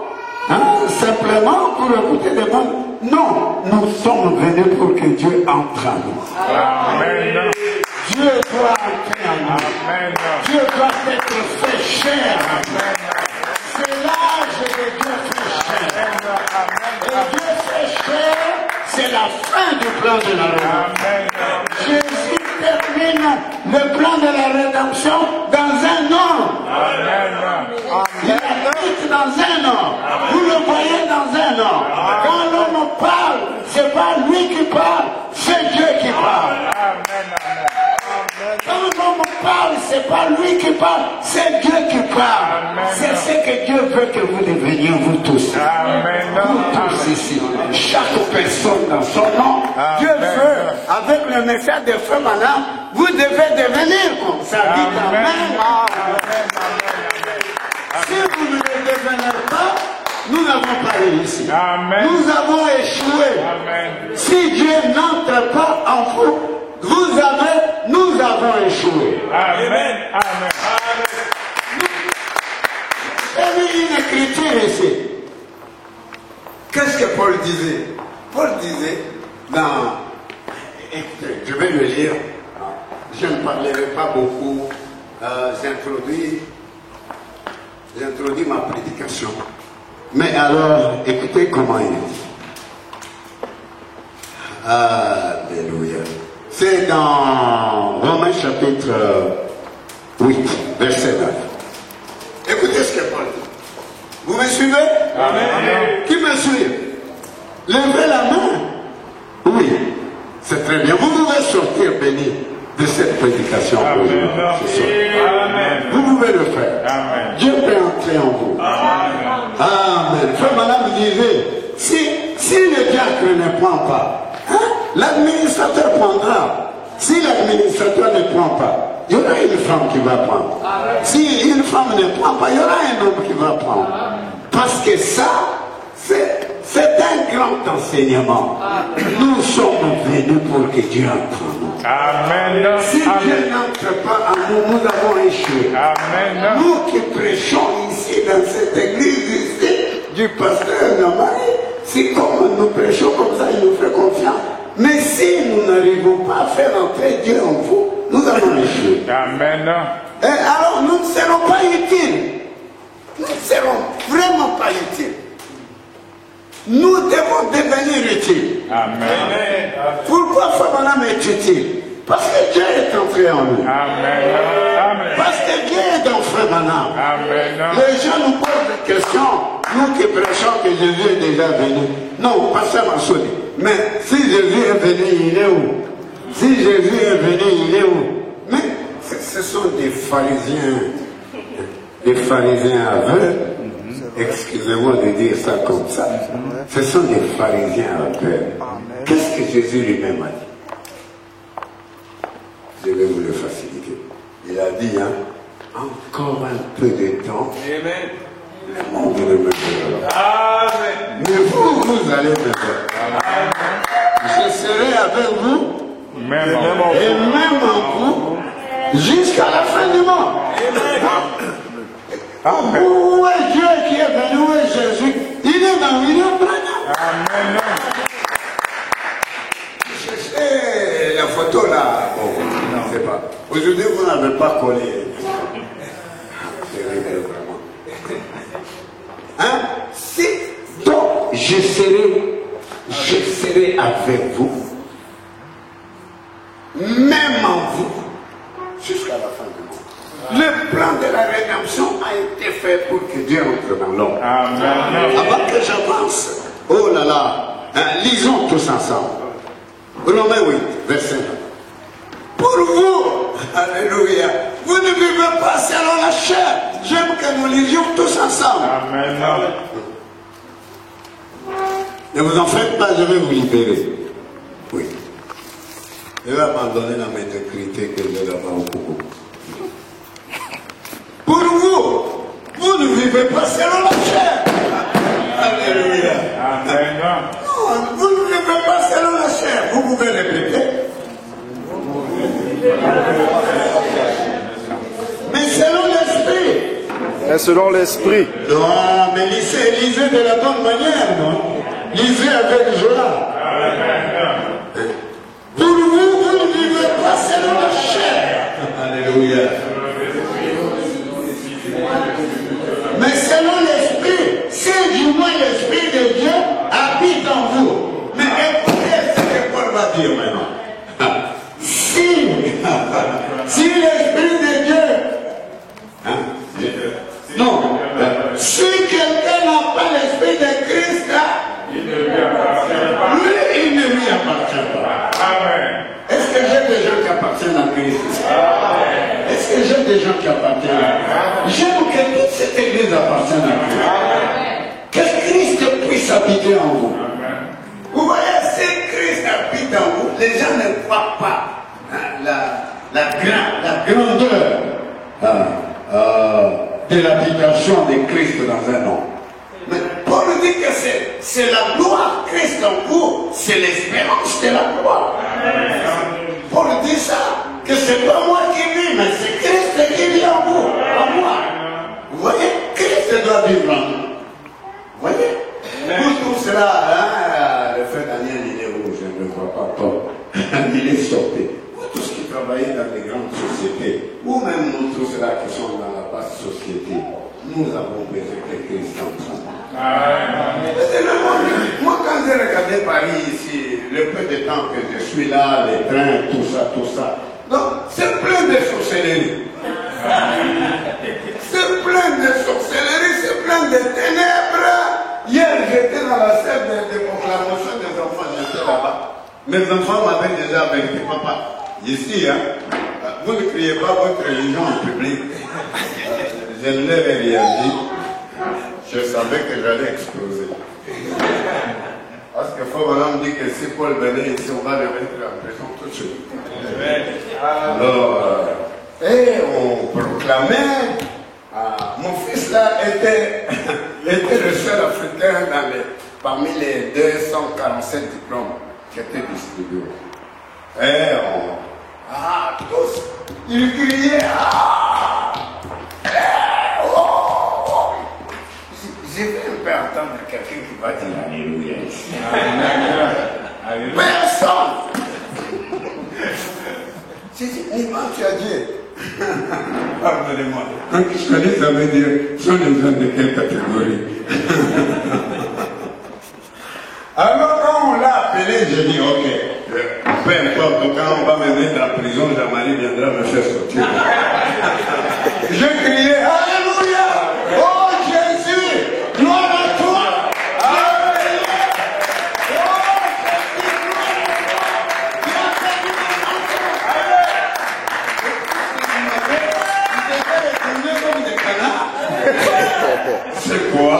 simplement pour écouter des bancs? Non, nous sommes venus pour que Dieu entre en nous. Amen. Dieu doit entrer en nous. Amen. Dieu doit être fait chair. C'est l'âge de Dieu fait chair. Et Dieu fait chair, c'est la fin du plan de la rédemption. Jésus termine le plan de la rédemption dans un an. Il habite dans un an. Vous le voyez dans un an. Quand l'homme parle, c'est pas lui qui parle, c'est Dieu qui parle. Quand l'homme parle, c'est pas lui qui parle, c'est Dieu qui parle. C'est ce que Dieu veut que vous deveniez, vous tous. Vous tous ici. Chaque personne dans son nom. Dieu veut, avec le message de Frère Madame, vous devez devenir comme ça. Dites Amen. Si vous ne le devenez pas, nous n'avons pas réussi. Amen. Nous avons échoué. Amen. Si Dieu n'entre pas en vous, nous avons échoué. Amen. Amen. J'ai mis une écriture ici. Qu'est-ce que Paul disait? Paul disait dans... Écoutez, je vais le lire. Je ne parlerai pas beaucoup. J'introduis ma prédication. Mais alors, écoutez comment il dit. Alléluia. C'est dans Romains chapitre 8, verset 9. Écoutez ce que Paul dit. Vous me suivez? Amen. Qui me suit? Levez la main. Oui, c'est très bien. Vous pouvez sortir béni de cette prédication aujourd'hui. Amen. Vous pouvez le faire. Amen. Dieu peut entrer en vous. Amen. Frère Madame disait, si le diacre ne prend pas, l'administrateur prendra. Si l'administrateur ne prend pas, il y aura une femme qui va prendre. Si une femme ne prend pas, il y aura un homme qui va prendre. Parce que ça, c'est un grand enseignement. Nous sommes venus pour que Dieu entre en nous. Amen. Si Dieu n'entre pas en nous, nous avons échoué. Amen. Nous qui prêchons ici, dans cette église ici, du pasteur Namari, si comme nous prêchons comme ça, il nous fait confiance. Mais si nous n'arrivons pas à faire entrer Dieu en vous, nous avons échoué. Amen. Et alors nous ne serons pas utiles. Nous ne serons vraiment pas utiles. Nous devons devenir utiles. Amen. Pourquoi Fabanam est utile? Parce que Dieu est entré en nous. Amen. Amen. Parce que Dieu est dans Fabanam. Amen. Les gens nous posent des questions. Nous qui prêchons que Jésus est déjà venu. Non, pas ça m'a sonné. Mais si Jésus est venu, il est où? Si Jésus est venu, il est où? Mais ce sont des pharisiens aveugles. Excusez-moi de dire ça comme ça. Ce sont des pharisiens aveugles. Qu'est-ce que Jésus lui-même a dit? Je vais vous le faciliter. Il a dit, hein, encore un peu de temps. Amen. Le monde ne me verra. Amen. Mais vous allez me voir. Je serai avec vous. Même et même en vous. Jusqu'à la fin du monde. Amen. Où est Dieu qui est venu? Où est Jésus? Il est dans William Branham. Amen. Cherchez la photo là. Bon, non, c'est pas. Aujourd'hui, vous n'avez pas collé. Terrible, vraiment. Hein? Si donc je serai avec vous, même en vous, jusqu'à la fin du monde. Le plan de la rédemption a été fait pour que Dieu entre dans l'homme. Amen. Avant que j'avance, oh là là, lisons tous ensemble. Romains 8, verset 9. Pour vous, alléluia, vous ne vivez pas selon la chair. J'aime que nous lisions tous ensemble. Amen. Ne vous en faites pas, je vais vous libérer. Oui. Je vais abandonner la médiocrité que j'ai là-bas au Congo. Pour vous, vous ne vivez pas selon la chair. Alléluia. Amen. Non, vous ne vivez pas selon la chair. Vous pouvez répéter. Mais selon l'esprit. Mais selon l'esprit. Non, mais lisez de la bonne manière, non? Lisez avec joie. Pour vous, vous ne vivez pas selon la chair. Alléluia. Mais selon l'esprit, c'est du moins l'esprit de Dieu habite en vous. Mais écoutez ce que Paul va dire maintenant. Si l'esprit de Dieu, non, si quelqu'un n'a pas l'esprit de Christ, il ne lui appartient pas. Amen. Est-ce que j'ai des gens qui appartiennent à Christ? Est-ce que j'ai des gens qui appartiennent à Christ? J'aime que toute cette église appartienne à Christ. Que Christ puisse habiter en vous. Vous voyez, si Christ habite en vous, les gens ne voient pas la grandeur de l'habitation de Christ dans un homme. Mais Paul dit que c'est la gloire Christ en vous, c'est l'espérance de la gloire. Paul dit ça, que c'est pas moi qui vis, mais c'est Christ qui vit en vous, en moi. Vous voyez, Christ doit vivre en nous. Vous voyez? Pour tout cela, hein, le frère Daniel, il est où? Je ne le vois pas. Il est sorti. Pour tous qui travaillent dans les grandes sociétés, ou même nous tous là qui sommes dans la basse société, nous avons besoin que Christ entre. Moi, quand j'ai regardé Paris ici, le peu de temps que je suis là, les trains, tout ça, donc c'est plein de sorcellerie. C'est plein de sorcellerie, c'est plein de ténèbres. Hier, j'étais dans la salle de proclamation des enfants, j'étais là-bas. Mes enfants m'avaient déjà averti, papa, ici, hein, vous ne criez pas votre religion en public. Je ne l'avais rien dit. Je savais que j'allais exploser. Parce que Fauvelan me dit que si Paul venait ici, on va le mettre en prison tout de suite. Alors, et on proclamait. Mon fils là était le seul Africain parmi les 247 diplômes qui étaient distribués. Et tous, ils criaient. J'ai fait un peu entendre quelqu'un qui va dire Alléluia ici. Personne. J'ai dit, tu as Dieu. Pardonnez-moi. Quand je connais, ça veut dire, sont les gens de quelle catégorie? Alors quand on l'a appelé, j'ai dit, ok, peu importe, quand on va me mettre en prison, Jean-Marie viendra me faire sortir. Je criais, Alléluia! Oh Jésus! Gloire à toi! C'est quoi?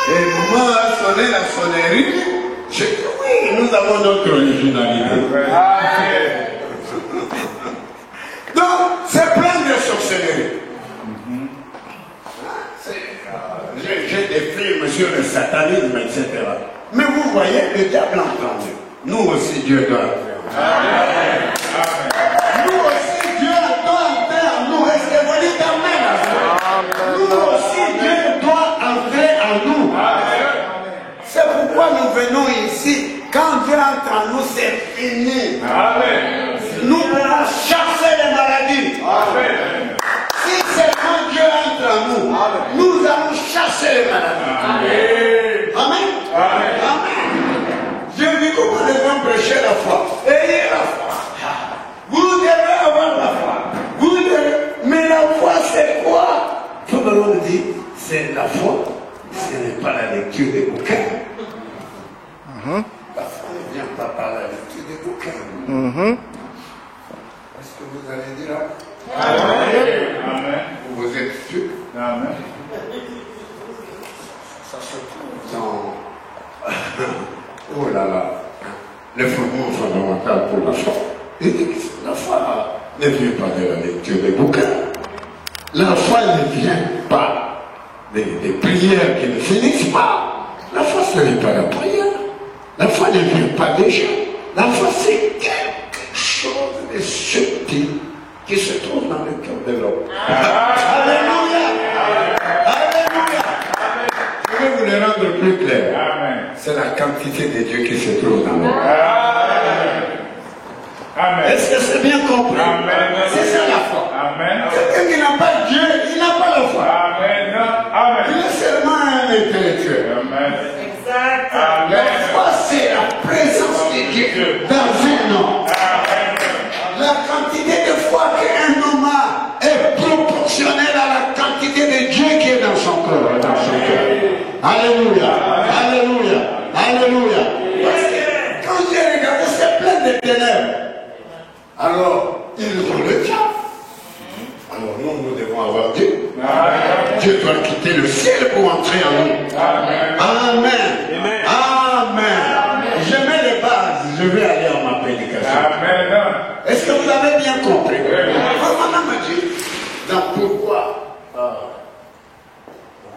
Et moi, sonné la sonnerie, j'ai dit oui, nous avons notre originalité. Donc, c'est plein de sorcellerie. J'ai des films sur le satanisme, etc. Mais vous voyez, le diable entend Dieu. Nous aussi, Dieu doit entrer. Nous aussi, Dieu doit entrer en nous. Est-ce que vous dites amen? Nous aussi, Dieu doit entrer en nous. C'est pourquoi nous venons ici. Quand Dieu entre en nous, c'est fini. Nous pouvons chasser les maladies. Si seulement Dieu entre en nous, nous allons chasser les maladies. Amen. Amen. J'ai vu comment les gens prêchaient la foi. Ayez la foi. Vous devez avoir la foi. Mais la foi, c'est quoi? Tout le monde dit, c'est la foi. Ce n'est pas la lecture des bouquins. La foi ne vient pas par la lecture des bouquins. Est-ce que vous allez dire Amen? Vous êtes sûr? Amen. Ça se trouve dans... Oh là là. Le fondement fondamental pour la foi. La foi ne vient pas de la lecture des bouquins. La foi ne vient pas des prières qui ne finissent pas. La foi, ce n'est pas la prière. La foi ne vient pas des gens. La foi, c'est quelque chose de subtil qui se trouve dans le cœur de l'homme. Alléluia! Alléluia! Je vais vous le rendre plus clair. C'est la quantité de Dieu qui se trouve dans l'homme. Est-ce que c'est bien compris? C'est ça la foi. Quelqu'un qui n'a pas Dieu, il n'a pas la foi. Il est seulement un intellectuel. La foi, c'est la présence de Dieu dans un homme. La quantité de foi qu'un homme a est proportionnelle à la quantité de Dieu qui est dans son corps. Alléluia. Alléluia. Alléluia. Parce que quand j'ai regardé, c'est plein de ténèbres. Alors, ils ont le diable. Alors nous devons avoir Dieu. Dieu doit quitter le ciel pour entrer en nous. Amen. Amen. Je mets les bases. Je vais aller à ma prédication. Est-ce que vous avez bien compris? Madame m'a dit, donc pourquoi on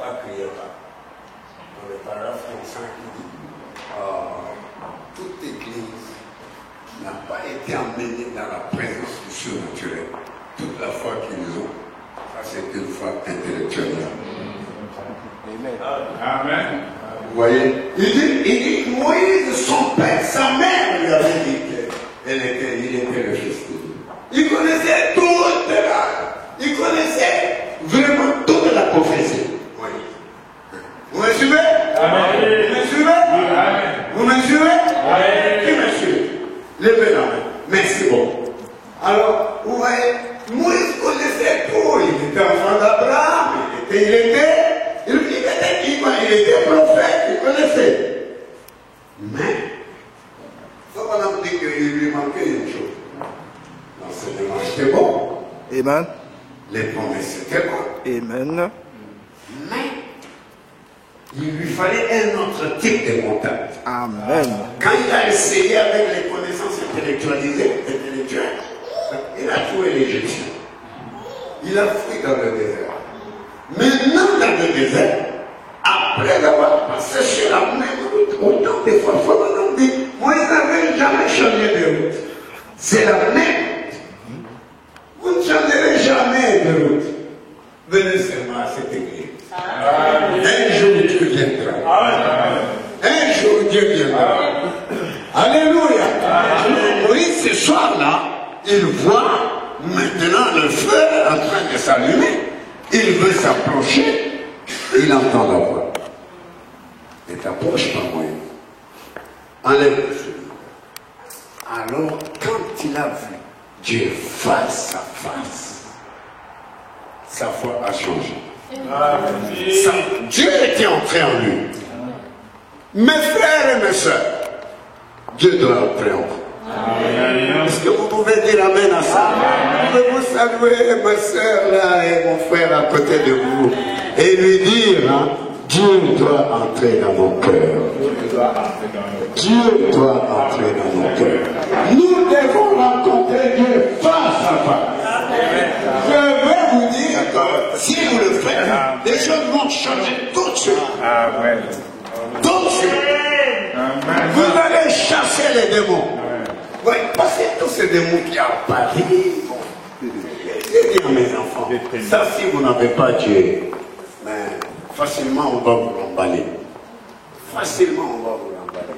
va crier là dans le paragraphe 35 qui dit toute église n'a pas été emmenée dans la présence du surnaturel. Toute la foi qu'ils ont, ça c'est une foi intellectuelle. Amen. Vous voyez, il dit Moïse, son père, sa mère lui avait dit qu'il était le fils de Dieu. Il connaissait toute il connaissait vraiment toute la prophétie. Vous me suivez? Vous me suivez? Vous me suivez? Qui me suit? Levez la main. Merci beaucoup. Alors, vous voyez, Moïse connaissait tout. Il était enfant d'Abraham. Il était prophète. Il connaissait. Mais, on a dit qu'il lui manquait une chose. L'enseignement était bon. Amen. Les promesses étaient bonnes. Amen. Mais, il lui fallait un autre type de contact. Amen. Quand il a essayé avec les connaissances intellectuelles, il a trouvé l'Égyptien. Il a fui dans le désert. Maintenant, dans le désert, après avoir passé sur la même route, autant de fois, on dit, Moïse n'avait jamais changé de route. C'est la même. Vous ne changerez jamais de route. Venez seulement à cette église. Un jour Dieu viendra. Un jour Dieu viendra. Alléluia. Moïse, ce soir-là, il voit Maintenant, le feu est en train de s'allumer. Il veut s'approcher. Il entend la voix. Ne t'approche pas, moi. Enlève le feu. Alors, quand il a vu Dieu face à face, sa foi a changé. Dieu était entré en lui. Mes frères et mes soeurs, Dieu doit entrer en vous. Est-ce que vous pouvez dire amen à ça? Pouvez-vous saluer ma soeur là et mon frère à côté de vous et lui dire, hein, Dieu doit entrer dans mon cœur. Dieu doit entrer dans mon cœur. Nous devons rencontrer Dieu face à face. Je vais vous dire que si vous le faites, les choses vont changer tout de suite. Tout de suite. Vous allez chasser les démons. Oui, parce que tous ces démons qui ont Paris, j'ai dit à mes enfants, ça si vous n'avez pas Dieu, mais facilement on va vous l'emballer. Facilement on va vous l'emballer.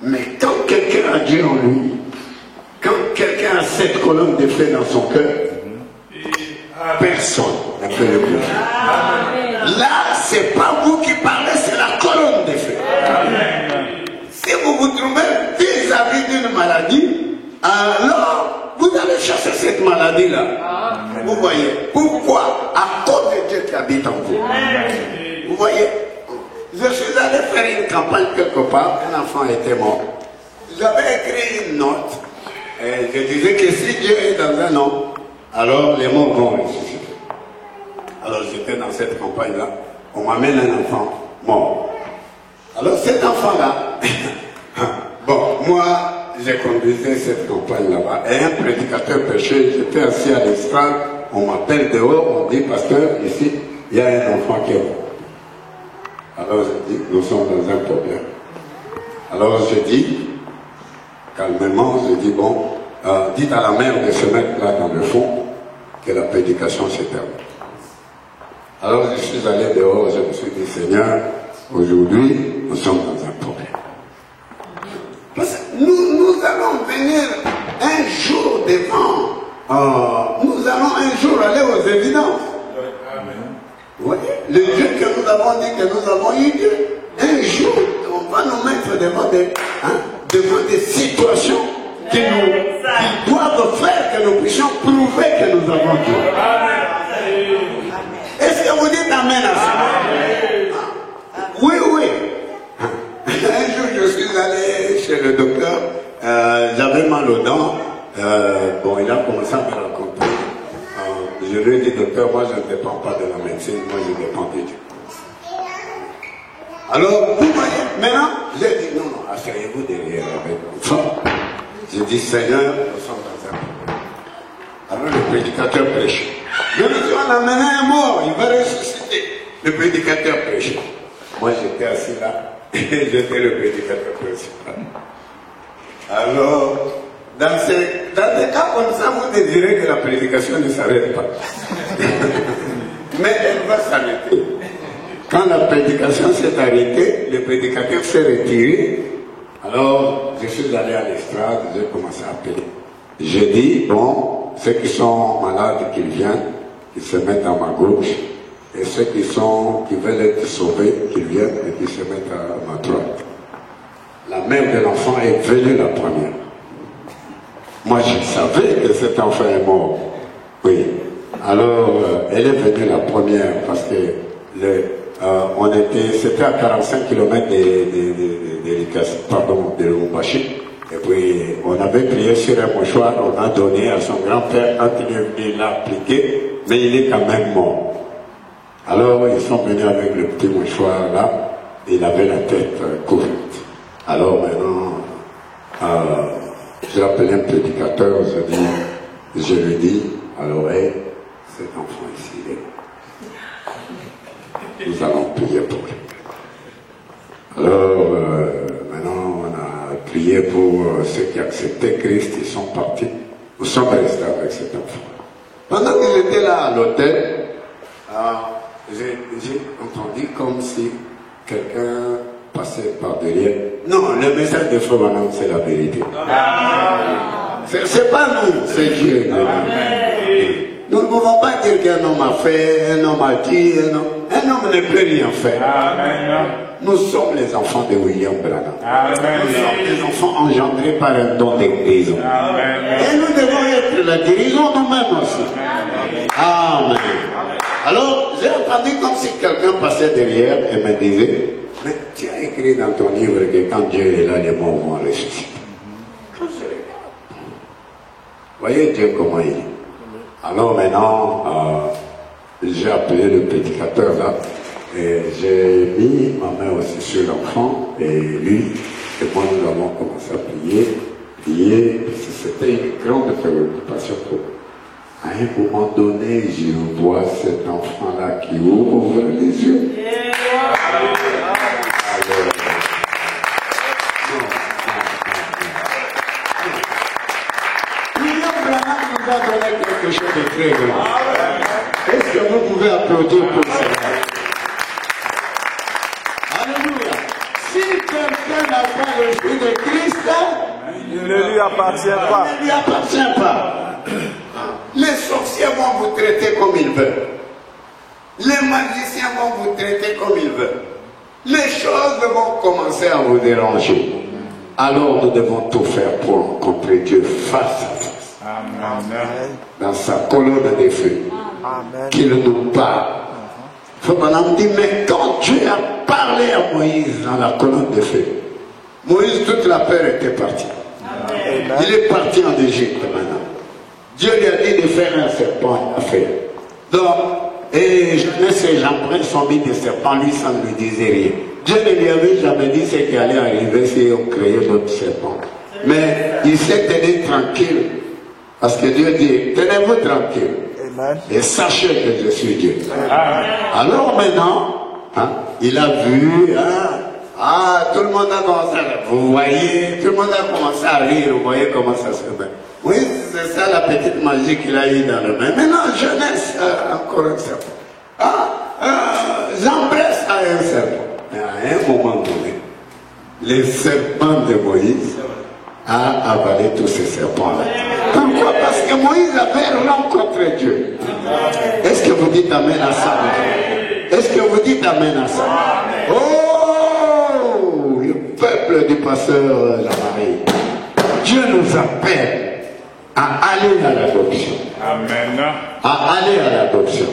Mais quand quelqu'un a Dieu en lui, quand quelqu'un a cette colonne de feu dans son cœur, personne ne peut le bouger. Là, c'est pas vous qui parlez, c'est la colonne de feu. Si vous vous trouvez vis-à-vis d'une maladie, alors vous allez chasser cette maladie-là. Vous voyez? Pourquoi? À cause de Dieu qui habite en vous. Vous voyez? Je suis allé faire une campagne quelque part, un enfant était mort. J'avais écrit une note, et je disais que si Dieu est dans un homme, alors les morts vont ressusciter. Alors j'étais dans cette campagne-là, on m'amène un enfant mort. Alors cet enfant-là, bon, moi, j'ai conduisé cette campagne là-bas, et un prédicateur prêchait, j'étais assis à l'estrade, on m'appelle dehors, on dit, pasteur, ici, il y a un enfant qui est mort. Alors je dis, nous sommes dans un problème. Alors je dis, calmement, je dis, bon, dites à la mère de se mettre là dans le fond, que la prédication s'est terminée. Alors je suis allé dehors, je me suis dit, Seigneur, aujourd'hui, nous sommes dans un problème. Parce que nous allons venir un jour devant, nous allons un jour aller aux évidences. Vous voyez, le Dieu que nous avons dit que nous avons eu Dieu, un jour, on va nous mettre devant des situations qui doivent faire que nous puissions prouver que nous avons Dieu. Est-ce que vous dites amen à ça? Oui, oui. Un jour, je suis allé chez le docteur, j'avais mal aux dents, bon, il a commencé à me rencontrer. Je lui ai dit, docteur, moi je ne dépends pas de la médecine, moi je dépends de Dieu. Alors, vous voyez, maintenant, j'ai dit, non, non, asseyez-vous derrière avec l'enfant. J'ai dit, Seigneur, nous sommes dans un problème. Alors le prédicateur prêche. Le monsieur en a amené un mort, il va ressusciter. Le prédicateur prêche. Moi j'étais assis là, et j'étais le prédicateur principal. Alors, dans des cas comme ça, vous désirez que la prédication ne s'arrête pas. Mais elle va s'arrêter. Quand la prédication s'est arrêtée, le prédicateur s'est retiré. Alors, je suis allé à l'estrade, j'ai commencé à appeler. J'ai dit, bon, ceux qui sont malades, qu'ils viennent, qu'ils se mettent à ma gauche. Et ceux qui veulent être sauvés, qu'ils viennent et qu'ils se mettent à ma droite. La mère de l'enfant est venue la première. Moi, je savais que cet enfant est mort. Oui. Alors, elle est venue la première parce que c'était à 45 km de Lubumbashi. Et puis, on avait prié sur un mouchoir, on a donné à son grand-père quand il l'a appliqué, mais il est quand même mort. Alors, ils sont venus avec le petit mouchoir là, et il avait la tête courte. Alors maintenant, j'ai appelé un prédicateur, je lui dis à l'oreille, cet enfant ici, nous allons prier pour lui. Alors, maintenant, on a prié pour ceux qui acceptaient Christ, ils sont partis. Nous sommes restés avec cet enfant. Pendant que j'étais là à l'hôtel, j'ai entendu comme si quelqu'un passait par derrière. Non, le message de Frère Manon, c'est la vérité. C'est pas nous, c'est Dieu. Nous ne pouvons pas dire qu'un homme a fait, un homme a dit, un homme ne peut rien faire. Amen. Nous sommes les enfants de William Branham. Amen. Nous sommes les enfants engendrés par un don de guérison. Amen. Et nous devons être la guérison nous-mêmes aussi. Amen. Alors, j'ai entendu comme si quelqu'un passait derrière et me disait, mais tu as écrit dans ton livre que quand Dieu est là, les morts vont ressusciter. Voyez Dieu comment il est. Alors maintenant, j'ai appelé le prédicateur là, et j'ai mis ma main aussi sur l'enfant, et lui, et moi nous avons commencé à prier, parce que c'était une grande préoccupation pour moi. À un moment donné, je vois cet enfant-là qui ouvre les yeux. William Branham nous a donné quelque chose de très grand. Est-ce que vous pouvez applaudir pour cela? Alléluia. Si quelqu'un n'a pas l'esprit de Christ, il ne lui appartient pas. Il ne lui appartient pas. Les sorciers vont vous traiter comme ils veulent. Les magiciens vont vous traiter comme ils veulent. Les choses vont commencer à vous déranger. Alors nous devons tout faire pour rencontrer Dieu face à face. Amen. Dans sa colonne de feu. Qu'il nous parle. Fabana dit, mais quand Dieu a parlé à Moïse dans la colonne de feu, Moïse, toute la peur était partie. Il est parti en Égypte maintenant. Dieu lui a dit de faire un serpent, il a fait. Donc, et Jeunesse et Jean-Brun sont mis des serpents, lui, ça ne lui disait rien. Dieu ne lui avait jamais dit ce qui allait arriver si on créait d'autres serpents. Mais il s'est tenu tranquille. Parce que Dieu dit, tenez-vous tranquille. Et sachez que je suis Dieu. Alors maintenant, il a vu, tout le monde a commencé à rire. Vous voyez, tout le monde a commencé à rire. Vous voyez comment ça se fait. Oui, c'est ça la petite magie qu'il a eue dans le main. Maintenant, Jeunesse a encore un serpent. Jean-Bresse a un serpent. Mais à un moment donné, les serpents de Moïse a avalé tous ces serpents-là. Pourquoi? Parce que Moïse avait rencontré Dieu. Est-ce que vous dites Amen à ça? Est-ce que vous dites Amen à ça? Oh, le peuple du pasteur Jean-Marie. Dieu nous appelle à aller à l'adoption. Amen. À aller à l'adoption.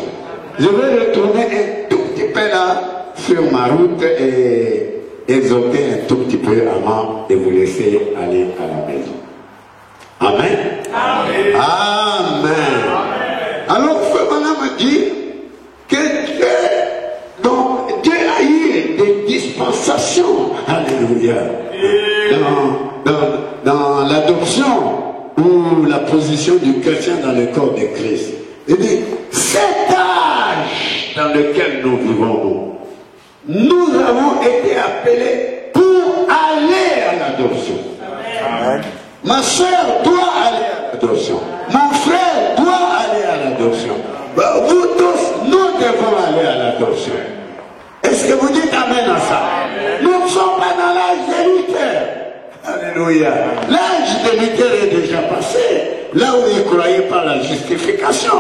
Je vais retourner un tout petit peu là sur ma route et exhorter un tout petit peu avant de vous laisser aller à la maison. Amen. Amen. Amen. Alors, Fabana me dit que Dieu a eu des dispensations. Alléluia. Dans l'adoption ou la position du chrétien dans le corps de Christ. Il dit, cet âge dans lequel nous vivons, nous avons été appelés pour aller à l'adoption. Ma soeur doit aller à l'adoption. Mon frère doit aller à l'adoption. Vous tous, nous devons aller à l'adoption. Est-ce que vous dites Amen à ça? Nous ne sommes pas dans l'âge de Luther. Alléluia. L'âge de Luther est déjà passé. Là où il croyait par la justification.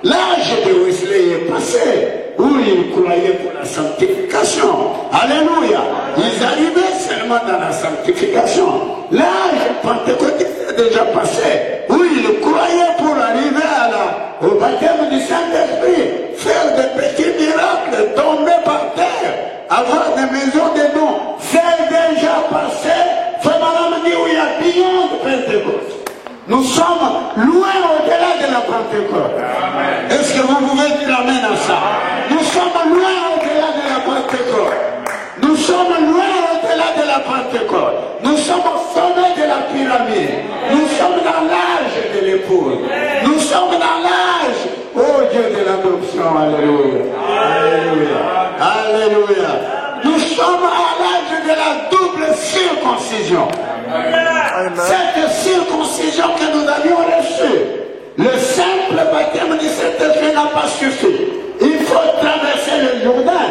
L'âge de Wesley est passé. Où il croyait pour la sanctification. Alléluia. Ils arrivaient seulement dans la sanctification. L'âge pentecôtiste est déjà passé. Où ils croyaient pour arriver au baptême du Saint-Esprit. Faire des petits miracles, tomber par terre. Avoir des maisons de dons. C'est déjà passé. Fabana me dit où il y a beyond Pentecôte. Nous sommes loin au-delà de la Pentecôte. Est-ce que vous pouvez dire Amen à ça? Nous sommes loin au-delà de la Pentecôte. Nous sommes loin au-delà de la Pentecôte. Nous sommes au sommet de la pyramide. Nous sommes dans l'âge de l'épouse. Nous sommes dans l'âge, oh Dieu de l'adoption. Alléluia. Alléluia. Alléluia. Nous sommes à l'âge de la double circoncision. Cette circoncision que nous avions reçue, le simple baptême du Saint-Esprit n'a pas suffi. Il faut traverser le Jourdain.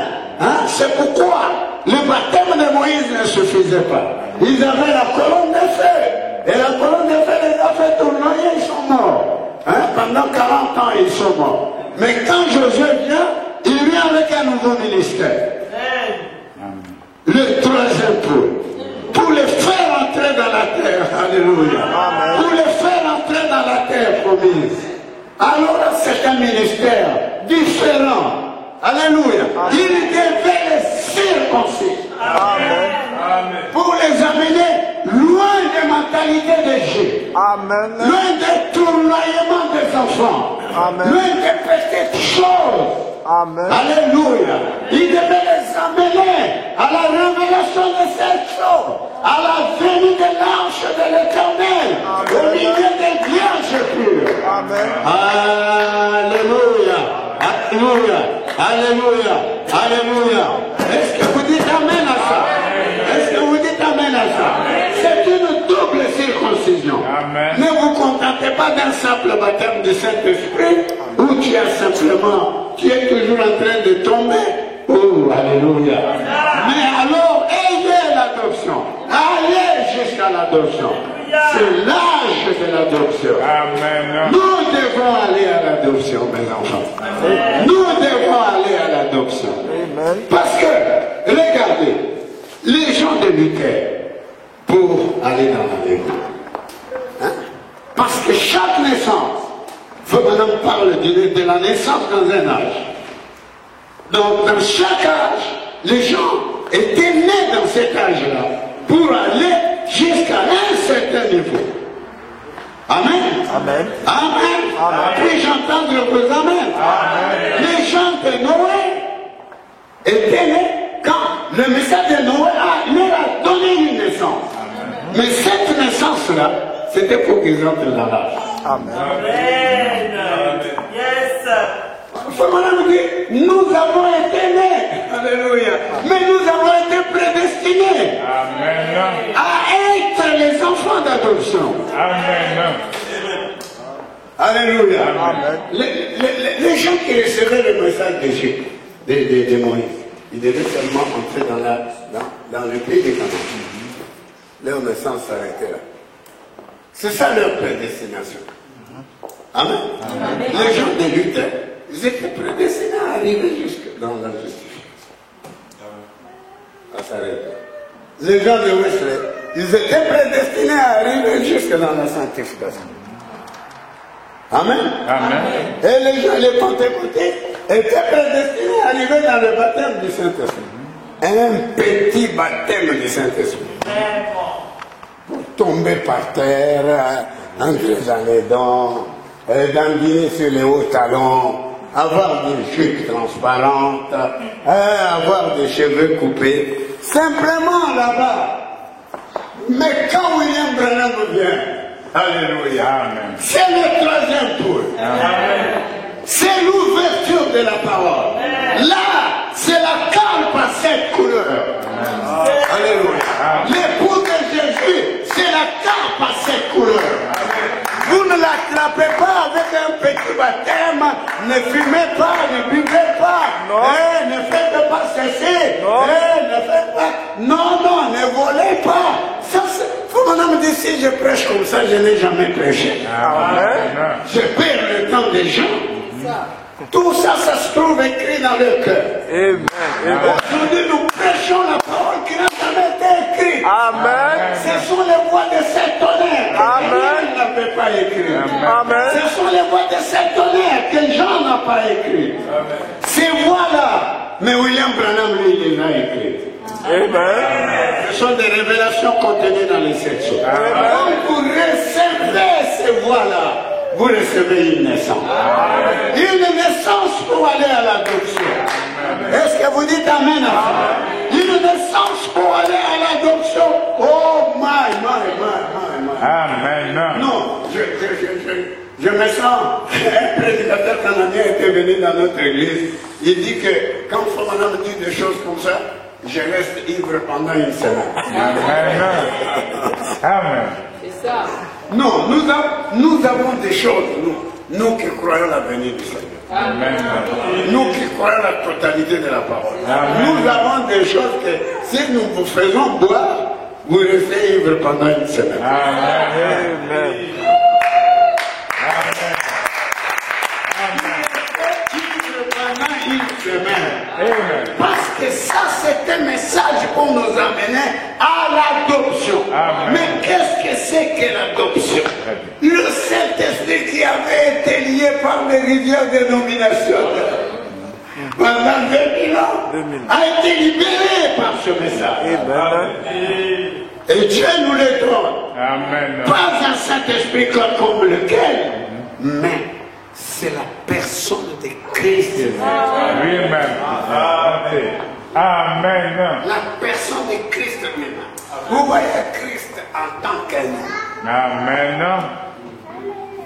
C'est pourquoi le baptême de Moïse ne suffisait pas. Ils avaient la colonne de feu. Et la colonne de feu les a fait payé ton loyer, ils sont morts. Hein? Pendant 40 ans, ils sont morts. Mais quand Josué vient, il vient avec un nouveau ministère. Le troisième pour les faire entrer dans la terre. Alléluia. Pour les faire entrer dans la terre promise. Alors c'est un ministère différent. Alléluia. Il devait les circoncire. Pour les amener loin des mentalités d'Égypte. Loin des tournoiements des enfants. Loin des petites choses. Alléluia. Il devait les amener à la révélation de cette chose, à la venue de l'ange de l'Éternel, au milieu des vierges pures. Alléluia. Alléluia. Alléluia. Alléluia. Est-ce que vous dites amen à ça? Est-ce que vous dites amen à ça? C'est une double circoncision. Amen. Ne vous contentez pas d'un simple baptême du Saint-Esprit où tu es simplement, tu es toujours en train de tomber. Oh, alléluia. Mais alors, ayez l'adoption. Allez jusqu'à l'adoption. C'est l'âge de l'adoption. Amen. Nous devons aller à l'adoption, mes enfants. Nous devons aller à l'adoption. Parce que, regardez, les gens de Luther, pour aller dans la Bible, hein? Parce que chaque naissance, Madame parle de la naissance dans un âge. Donc, dans chaque âge, les gens étaient nés dans cet âge-là pour aller jusqu'à un certain niveau. Amen. Amen. Amen. Puis-je entendre vos amen? Amen. Les gens de Noé étaient nés quand le message de Noé leur a donné une naissance. Amen. Mais cette naissance-là, c'était pour qu'ils entrent dans l'âge. Amen. Amen. Yes. Madame dit, nous avons été nés, alléluia, mais nous avons été prédestinés à être les enfants d'adoption. Amen. Alléluia. Amen. Les gens qui recevaient le message d'Égypte, de Moïse, ils devaient seulement entrer dans le pays des Canaan. Leur naissance s'arrêtait là. C'est ça leur prédestination. Amen. Amen. Les gens de Luther, ils étaient prédestinés à arriver jusque dans la justification. Ça s'arrête. Les gens de Wesley, ils étaient prédestinés à arriver jusque dans la sanctification. Amen. Amen. Et les gens, les pentecôtistes, étaient prédestinés à arriver dans le baptême du Saint-Esprit. Un petit baptême du Saint-Esprit. Pour tomber par terre, entrer dans les dents, dandiner sur les hauts talons, avoir des jupes transparentes, avoir des cheveux coupés, simplement là-bas. Mais quand William Branham vient, alléluia, c'est le troisième tour. C'est l'ouverture de la parole. Là, c'est la carpe à cette couleur. Alléluia. L'époux de Jésus, c'est la carpe à cette couleur. Vous ne l'attrapez pas avec un petit baptême. Ne fumez pas, ne buvez pas. Ne faites pas ceci. Ne faites pas. Non, ne volez pas. Ça, faut maintenant me dire, si je prêche comme ça, je n'ai jamais prêché. Je perds le temps des gens. Tout ça, ça se trouve écrit dans le cœur. Aujourd'hui, nous prêchons la parole qui n'a jamais été écrite. Amen. Ce sont les voix de cet tonnerre que Dieu n'avait pas écrit. Amen. Ce sont les voix de cet tonnerre que Jean n'a pas écrit. Ces voix-là, mais William Branham, lui, les a écrites. Amen. Ce sont des révélations contenues dans les sept choses. Quand vous recevez ces voix-là, vous recevez une naissance. Une naissance pour aller à l'adoption. Est-ce que vous dites amen à ça? Une naissance pour aller à l'adoption. Oh my. Amen. Non, je me sens. Un prédicateur canadien était venu dans notre église. Il dit que quand Madame dit des choses comme ça, je reste ivre pendant une semaine. Amen. C'est ça. Non, nous avons des choses, nous qui croyons l'avenir du Seigneur. Amen. Nous qui croyons la totalité de la parole. Amen. Nous avons des choses que si nous vous faisons boire, vous restez ivre pendant une semaine. Amen. l'église même. Amen. Parce que ça, c'est un message qu'on nous amenait à l'adoption. Amen. Mais qu'est-ce que c'est que l'adoption? Le Saint-Esprit qui avait été lié par les rivières dénominationnelles pendant 2000 ans a été libéré par ce message. Et Dieu nous le donne. Amen. Pas un Saint-Esprit comme lequel, mais c'est la personne de Christ. Lui-même. Amen. La personne de Christ lui-même. Vous voyez Christ en tant qu'un Amen.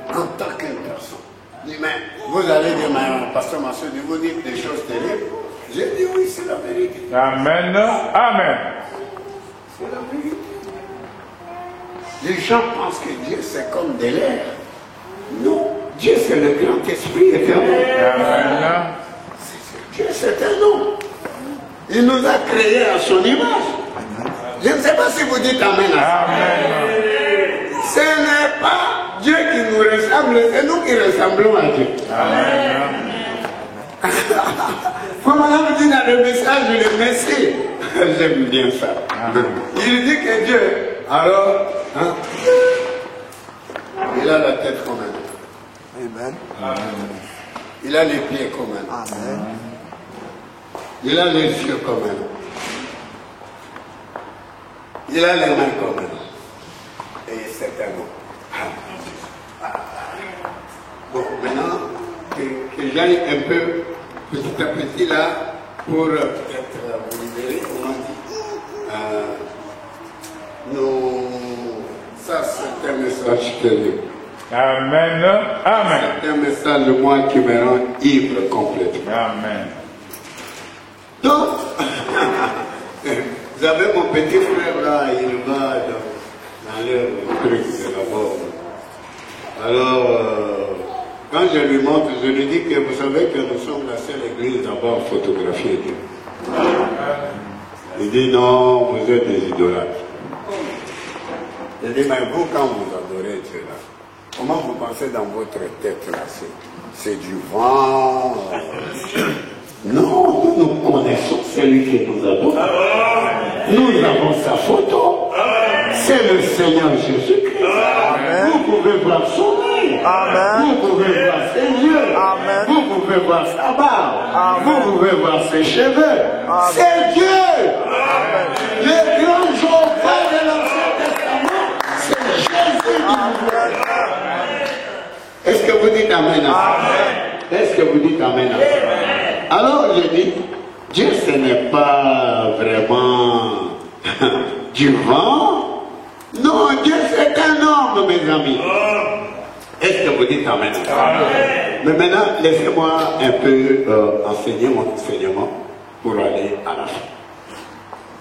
en tant qu'une personne. Mais vous allez dire, mais pasteur Massou, vous dites des choses terribles. J'ai dit oui, c'est la vérité. Amen. Amen. C'est la vérité. Les gens pensent que Dieu c'est comme de l'air. Non, Dieu c'est le grand esprit éternel. Amen. Dieu c'est un homme. Il nous a créés à son image. Je ne sais pas si vous dites Amen à ça. Amen. Ce n'est pas Dieu qui nous ressemble, c'est nous qui ressemblons à Dieu. Amen. Comme on dit dans le message, le Messie, j'aime bien ça. Il dit que Dieu, alors, hein, il a la tête comme un homme. Amen. Il a les pieds comme un homme. Amen. Il a les yeux comme un homme. Il a les mains comme un homme. Et c'est un homme. Bon, maintenant, que j'aille un peu, petit à petit là, pour peut-être vous libérer, on m'a dit. Ça c'est un message terrible. Amen. Amen. C'est un message de moi qui me rend ivre complètement. Amen. Donc, vous avez mon petit frère là, il va dans le truc de la mort. Alors, quand je lui montre, je lui dis que vous savez que nous sommes la seule église à avoir photographié Dieu. Il dit non, vous êtes des idolâtres. Je dis, mais vous, quand vous adorez Dieu là, comment vous pensez dans votre tête là? C'est du vent. Non, nous connaissons celui qui nous adore. Nous avons sa photo. C'est le Seigneur Jésus-Christ. Vous pouvez voir son œil. Vous pouvez voir ses yeux. Vous pouvez voir sa barbe. Vous pouvez voir ses cheveux. C'est Dieu. Le grand Jéhovah de l'Ancien Testament, c'est Jésus. Est-ce que vous dites Amen à ça? Est-ce que vous dites Amen à ça? Alors je dis, Dieu ce n'est pas vraiment du vent. Non, Dieu c'est un homme, mes amis. Est-ce que vous dites Amen? Mais maintenant, laissez-moi un peu enseigner mon enseignement pour aller à la fin.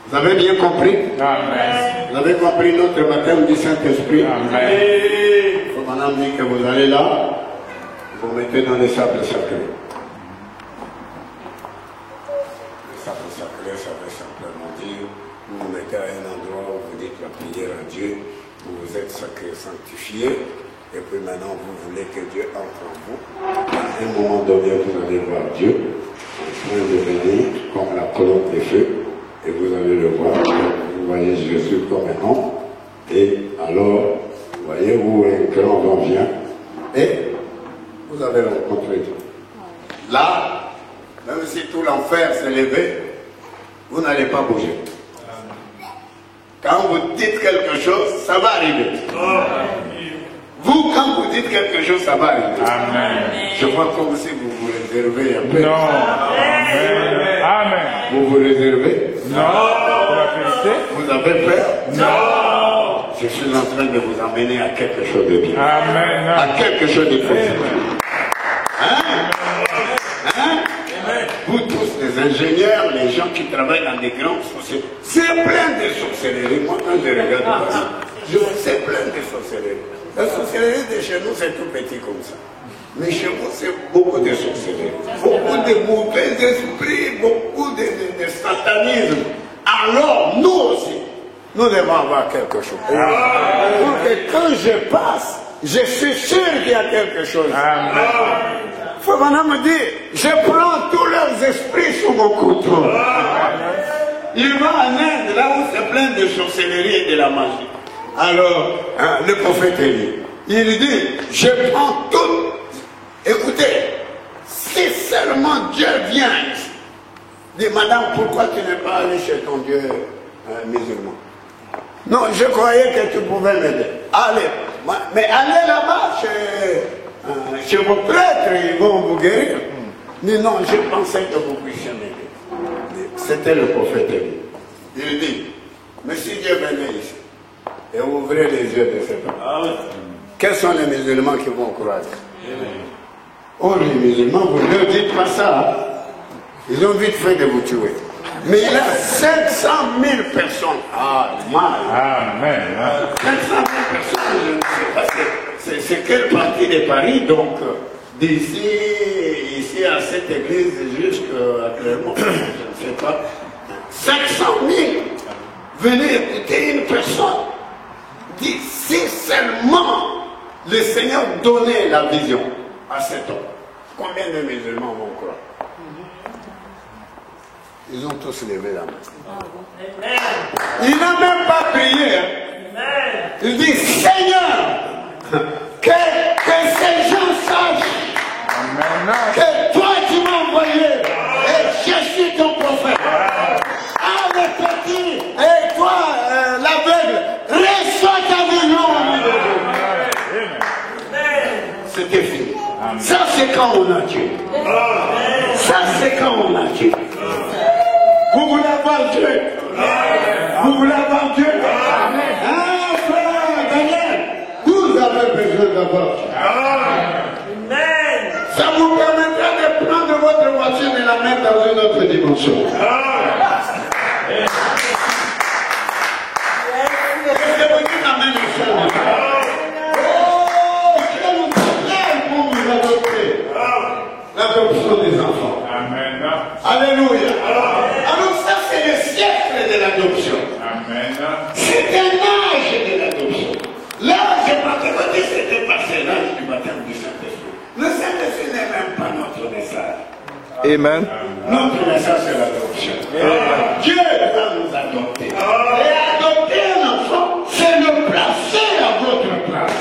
Vous avez bien compris? Amen. Vous avez compris notre baptême du Saint-Esprit? Amen. Comme madame dit que vous allez là, vous mettez dans les sables sacrés. Les sables sacrés, ça veut simplement dire, vous vous mettez à un endroit où vous dites la prière à Dieu, où vous êtes sacré, sanctifié, et puis maintenant vous voulez que Dieu entre en vous. À un moment donné, vous allez voir Dieu en train de venir comme la colonne de feu, et vous allez le voir. Vous voyez Jésus comme un homme, et alors, vous voyez où un grand vent vient, et vous allez rencontrer Dieu. Là, même si tout l'enfer s'est levé, vous n'allez pas bouger. Quand vous dites quelque chose, ça va arriver. Vous, quand vous dites quelque chose, ça va arriver. Amen. Je vois comme si vous vous réservez un peu. Non. Amen. Amen. Vous vous réservez? Non. Pour la vérité? Vous avez peur? Non. Je suis en train de vous emmener à quelque chose de bien. Amen. À quelque chose de positif. Hein? Hein? Vous tous, les ingénieurs, les gens qui travaillent dans des grandes sociétés, c'est plein de sorcellerie. Moi, quand je regarde ça, c'est plein de sorcellerie. La sorcellerie de chez nous, c'est tout petit comme ça. Mais chez vous, c'est beaucoup de sorcellerie. Beaucoup de mauvais esprits, beaucoup de satanisme. Alors, nous aussi, nous devons avoir quelque chose. Pour que quand je passe, je suis sûr qu'il y a quelque chose. Amen. Faut maintenant me dire, je prends tous leurs esprits sous mon contrôle. Il va en Inde, là où c'est plein de sorcellerie et de la magie. Alors, le prophète Élie, il dit, je prends tout. Écoutez, si seulement Dieu vient ici, dit, madame, pourquoi tu n'es pas allé chez ton Dieu musulman? Non, je croyais que tu pouvais m'aider. Allez, mais allez là-bas chez vos prêtres, ils vont vous guérir. Mais non, je pensais que vous puissiez m'aider. C'était le prophète Élie. Il dit, mais si Dieu venait ici et ouvrait les yeux de cet homme, quels sont les musulmans qui vont croire? Oh, les musulmans, vous ne leur dites pas ça. Ils ont vite fait de vous tuer. Mais il a 700 000 personnes. Ah, mal. Amen. 700 000 personnes, je ne sais pas c'est quelle partie de Paris, donc d'ici à cette église jusqu'à Clermont, je ne sais pas. 700 000. Venez écouter une personne. Dit, si seulement le Seigneur donnait la vision à cet homme, combien de musulmans vont croire? Ils ont tous levé la main. Il n'a même pas prié. Il dit, Seigneur, que ces gens sachent que toi tu m'as envoyé et je suis ton prophète. Ah, le petit, et toi, l'aveugle, reçois ta vision. C'était fini. Ça, c'est quand on a Dieu. Ça, c'est quand on a Dieu. Vous voulez avoir Dieu? Vous voulez avoir Dieu? Ah, frère Daniel, vous avez besoin d'avoir Dieu. Ça vous permettra de prendre votre voiture et la mettre dans une autre dimension. Est-ce que vous dites amen, monsieur? Oh, Dieu nous appelle pour nous adopter. L'adoption des enfants. Amen. Alléluia. Alors ça, c'est le siècle de l'adoption. Amen. C'est un âge de l'adoption. L'âge, c'était passé l'âge du baptême du Saint-Esprit. Le Saint-Esprit n'est même pas notre message. Amen. Notre message, c'est l'adoption. Dieu va nous adopter. Et adopter un enfant, c'est le placer à votre place.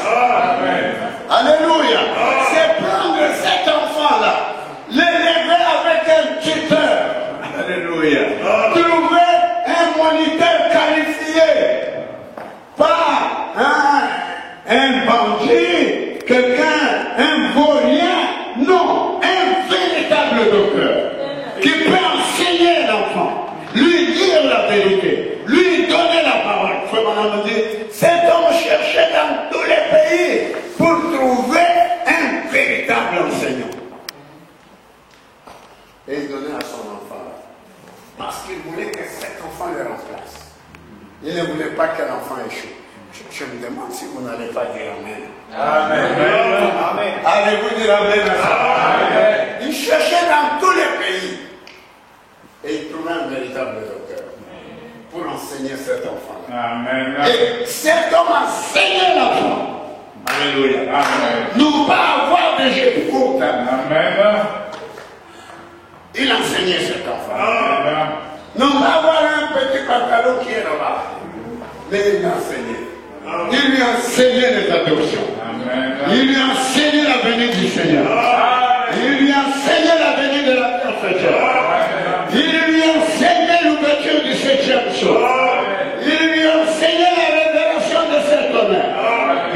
Alléluia. C'est prendre cet enfant-là, l'élever avec un tuteur. Alléluia. Trouver un moniteur qualifié. Pas un bandit, quelqu'un, un vaurien. Non, un véritable docteur qui peut enseigner l'enfant, lui dire la vérité, lui donner la parole. Frère Madame dit, cet homme cherchait dans tous les pays pour trouver un véritable enseignant. Et il donnait à son enfant là. Parce qu'il voulait que cet enfant le remplace. Il ne voulait pas que l'enfant échoue. Je me demande si vous n'allez pas dire Amen. Amen. Allez-vous dire Amen à ça? Amen. Il cherchait dans tous les pays. Et il trouvait un véritable docteur pour enseigner cet enfant. Amen. Et cet homme enseignait l'enfant. Alléluia. Amen. Nous pas avoir de jeu de foot. Amen. Il enseignait cet enfant. Amen. Non pas avoir un petit pantalon qui est là-bas. Mais il l'a enseigné. Il lui a enseigné les adoptions. Amen. Il lui a enseigné la venue du Seigneur. Il lui a enseigné la venue de la perfection. Il lui a enseigné l'ouverture du 7e jour. Il lui a enseigné la révélation de cet honneur.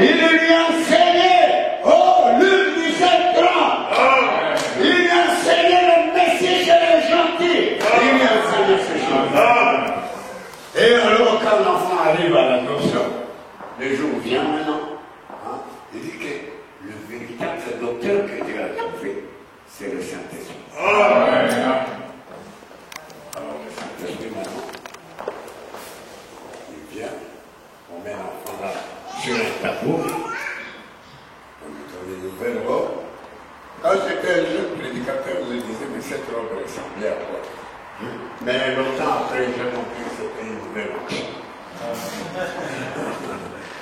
Il lui a enseigné, Luc 17:30. Il lui a enseigné le Messie chez les gentils. Il lui a enseigné ces choses. Et alors, quand l'enfant arrive à l'adoption, le jour vient maintenant, il dit que le véritable docteur que Dieu a trouvé, c'est le Saint-Esprit. Amen. Alors, le Saint-Esprit maintenant, il vient, on met l'enfant là sur un tableau, on lui donne une nouvelle robe. Quand j'étais un jeune prédicateur, je disais, mais cette robe ressemblait à quoi? Mais longtemps après, j'ai compris que c'était une nouvelle robe.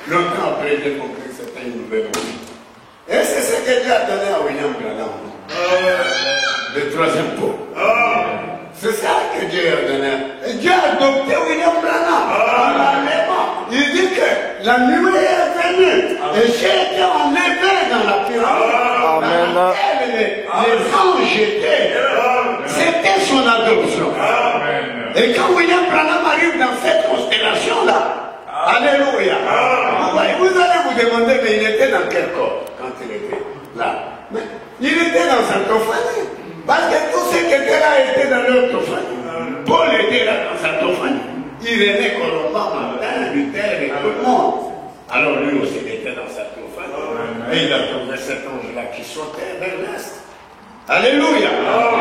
Longtemps après, j'ai compris que c'était une nouvelle robe. Et c'est ce que Dieu a donné à William Branham. Le troisième pot. C'est ça que Dieu a donné. Et Dieu a adopté William Branham. Il dit que la nuit est venue et j'ai été enlevé dans la pyramide. Amen. Dans laquelle les anges étaient. C'était son adoption. Et quand William Branham arrive dans cette constellation-là, alléluia, vous allez vous demander, mais il était dans quel corps quand il était là? Mais il était dans Sartophanie. Parce que tous ceux qui étaient là étaient dans leur tophanie. Paul était là dans sa tophanie. Irénée, Colomban, Martin, Luther et tout le monde. Alors lui aussi il était dans sa tophanie. Et il a trouvé cet ange-là qui sautait vers l'est. Alléluia.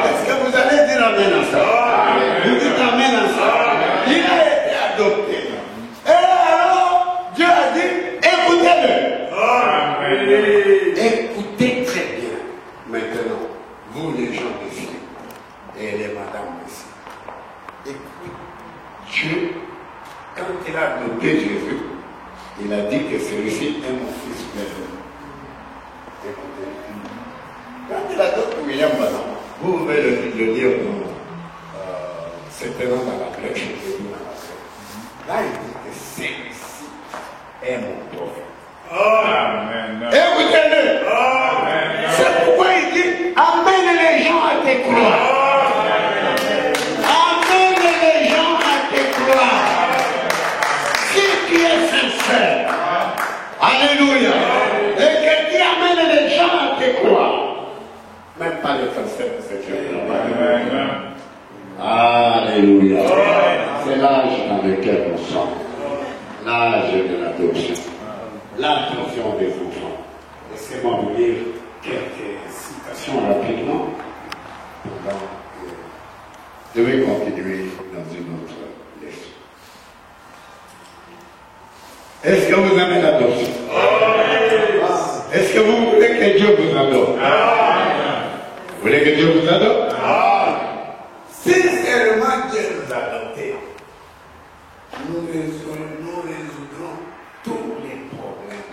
Est-ce que vous allez dire amen à ça? Vous dites amen à ça. Il a été adopté. Et alors, Dieu a dit, écoutez-le. Écoutez très bien. Maintenant, vous les gens ici, et les madames ici, écoutez, Dieu, quand il a adopté Jésus, il a dit que celui-ci est mon fils bien-aimé. Écoutez. Quand il adopte William Branham, vous pouvez le lire dans certainement dans la flèche de Dieu. Là, il dit que celui-ci est mon prophète. Écoutez-le. C'est pourquoi il dit amène les gens à te croire. Amène les gens à te croire. Si tu es sincère. Alléluia. Et que tu amènes les gens à te croire. Même pas les sincères, c'est Dieu. Alléluia. C'est l'âge dans lequel nous sommes. L'âge de l'adoption. L'attention des enfants. Laissez-moi vous lire quelques citations rapidement. Je vais continuer dans une autre leçon. Est-ce que vous aimez l'adoption? Est-ce que vous voulez que Dieu vous adopte? Vous voulez que Dieu vous adopte? Sincèrement, Dieu nous a adoptés. Nous résoudrons tous les problèmes.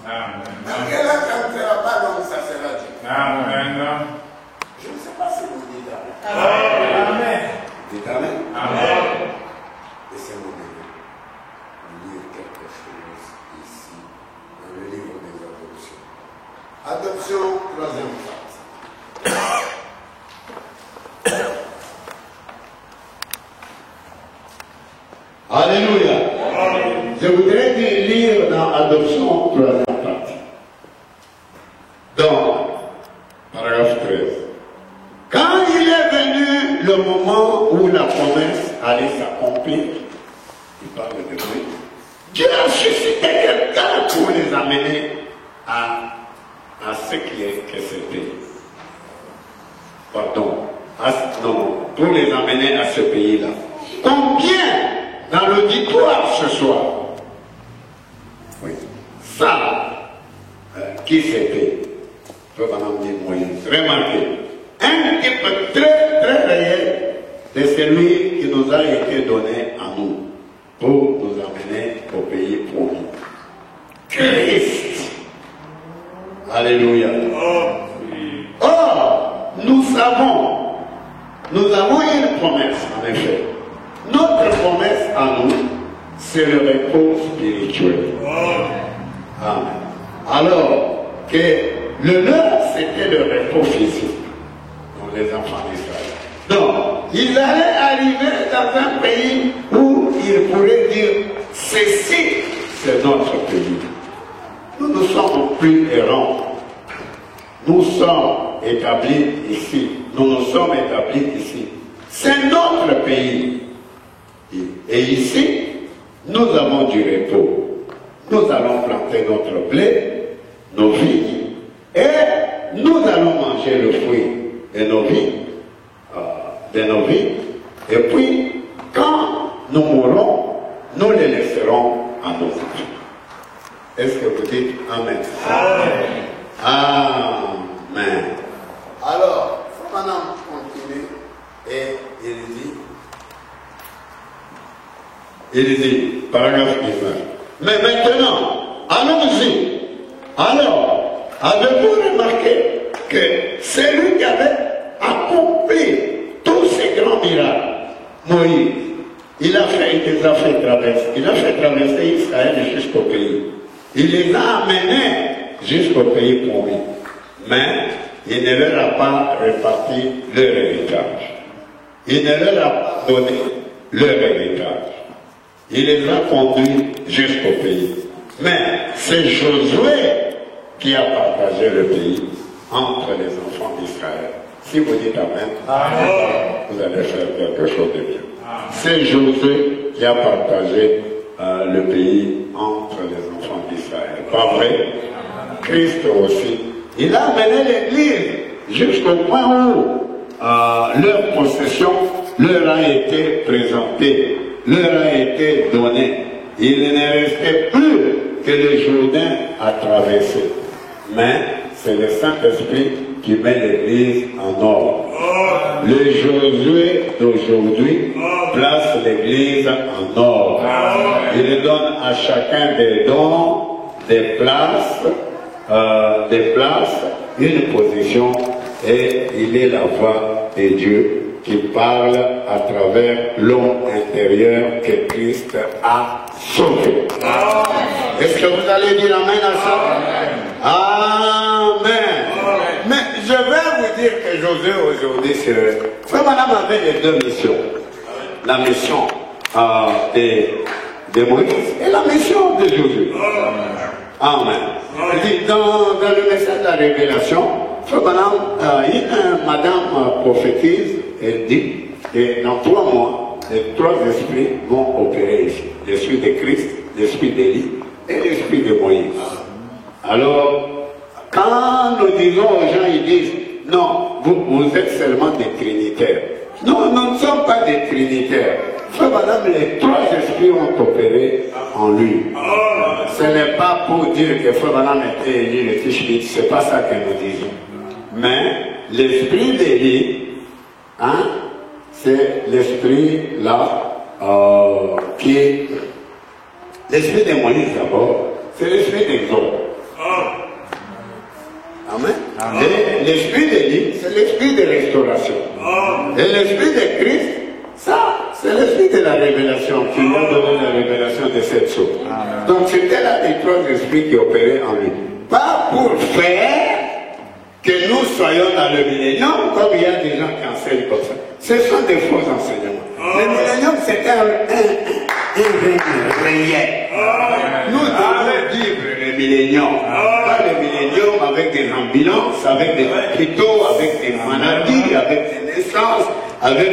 Dans quel âge ça ne sera pas, donc ça sera Dieu. Je ne sais pas si vous dites amen. Dites amen. Laissez-moi lire quelque chose ici, dans le livre des adoptions. Adoption, troisième phase. Alléluia. Je voudrais lire dans Adoption, troisième partie. Dans paragraphe 13. Quand il est venu le moment où la promesse allait s'accomplir, il parle de lui, Dieu a suscité quelqu'un pour les amener à ce qui est que c'était. Pardon. Non, pour les amener à ce pays-là. Combien dans l'auditoire ce soir? Oui. Ça, qui c'était? Je peux pas dire Moïse. Remarquez. Un type très, très réel de celui qui nous a été donné à nous pour nous amener au pays promis. Christ. Alléluia. Or, nous avons une promesse, en effet. Notre promesse à nous, c'est le repos spirituel. Amen. Alors que le leur, c'était le repos physique. Donc les enfants d'Israël. Donc, ils allaient arriver dans un pays où ils pourraient dire, ceci, c'est notre pays. Nous ne sommes plus errants. Nous sommes établis ici. Nous nous sommes établis ici. C'est notre pays. Et ici, nous avons du repos. Nous allons planter notre blé, nos vignes, et nous allons manger le fruit de nos vignes. Et puis, quand nous mourrons, nous les laisserons à nos enfants. Est-ce que vous dites Amen? Amen. Alors, il faut maintenant continuer. Et il dit, paragraphe 19. Mais maintenant, allons-y. Alors, avez-vous remarqué que celui qui avait accompli tous ces grands miracle. Moïse, il les a fait traverser. Il a fait traverser Israël jusqu'au pays. Il les a amenés jusqu'au pays promis. Mais il ne leur a pas réparti leur héritage. Il ne leur a pas donné leur héritage. Il les a conduits jusqu'au pays. Mais c'est Josué qui a partagé le pays entre les enfants d'Israël. Si vous dites Amen, vous allez faire quelque chose de bien. C'est Josué qui a partagé le pays entre les enfants d'Israël. Pas vrai? Christ aussi. Il a amené l'Église jusqu'au point où leur possession leur a été présentée, leur a été donnée. Il ne restait plus que le Jourdain à traverser. Mais c'est le Saint-Esprit qui met l'Église en ordre. Le Josué d'aujourd'hui place l'Église en ordre. Il donne à chacun des dons, des places, une position, et il est la voix de Dieu qui parle à travers l'homme intérieur que Christ a sauvé. Est-ce que vous allez dire Amen à ça? Amen. Mais je vais vous dire que Josué aujourd'hui, c'est vrai. Frère Madame avait les deux missions. La mission de Moïse et la mission de Josué. Amen. Dans le message de la révélation, Frère Madame prophétise, elle dit que dans 3 mois, les 3 esprits vont opérer ici. L'esprit de Christ, l'esprit d'Élie et l'esprit de Moïse. Alors, quand nous disons aux gens, ils disent, non, vous êtes seulement des trinitaires. Non, nous ne sommes pas des trinitaires. Frère Madame, les 3 esprits ont opéré en lui. Ce n'est pas pour dire que Frère Madame était Élie le Tishbit, ce n'est pas ça que nous disons. Mais l'esprit d'Élie, c'est l'esprit là qui est l'esprit de Moïse d'abord, c'est l'esprit d'Exode. Amen. Et l'esprit d'Élie, c'est l'esprit de restauration. Et l'esprit de Christ, ça, c'est l'esprit de la révélation qui nous a donné la révélation de cette chose. Donc c'était là les 3 esprits qui opéraient en lui. Pas pour faire que nous soyons dans le millénium, comme il y a des gens qui enseignent comme ça. Ce sont des faux enseignements. Le millénium, c'est un réel. Nous devons vivre le millénium. Pas le millénium avec des ambulances, avec des hôpitaux, avec des maladies, avec des naissances, avec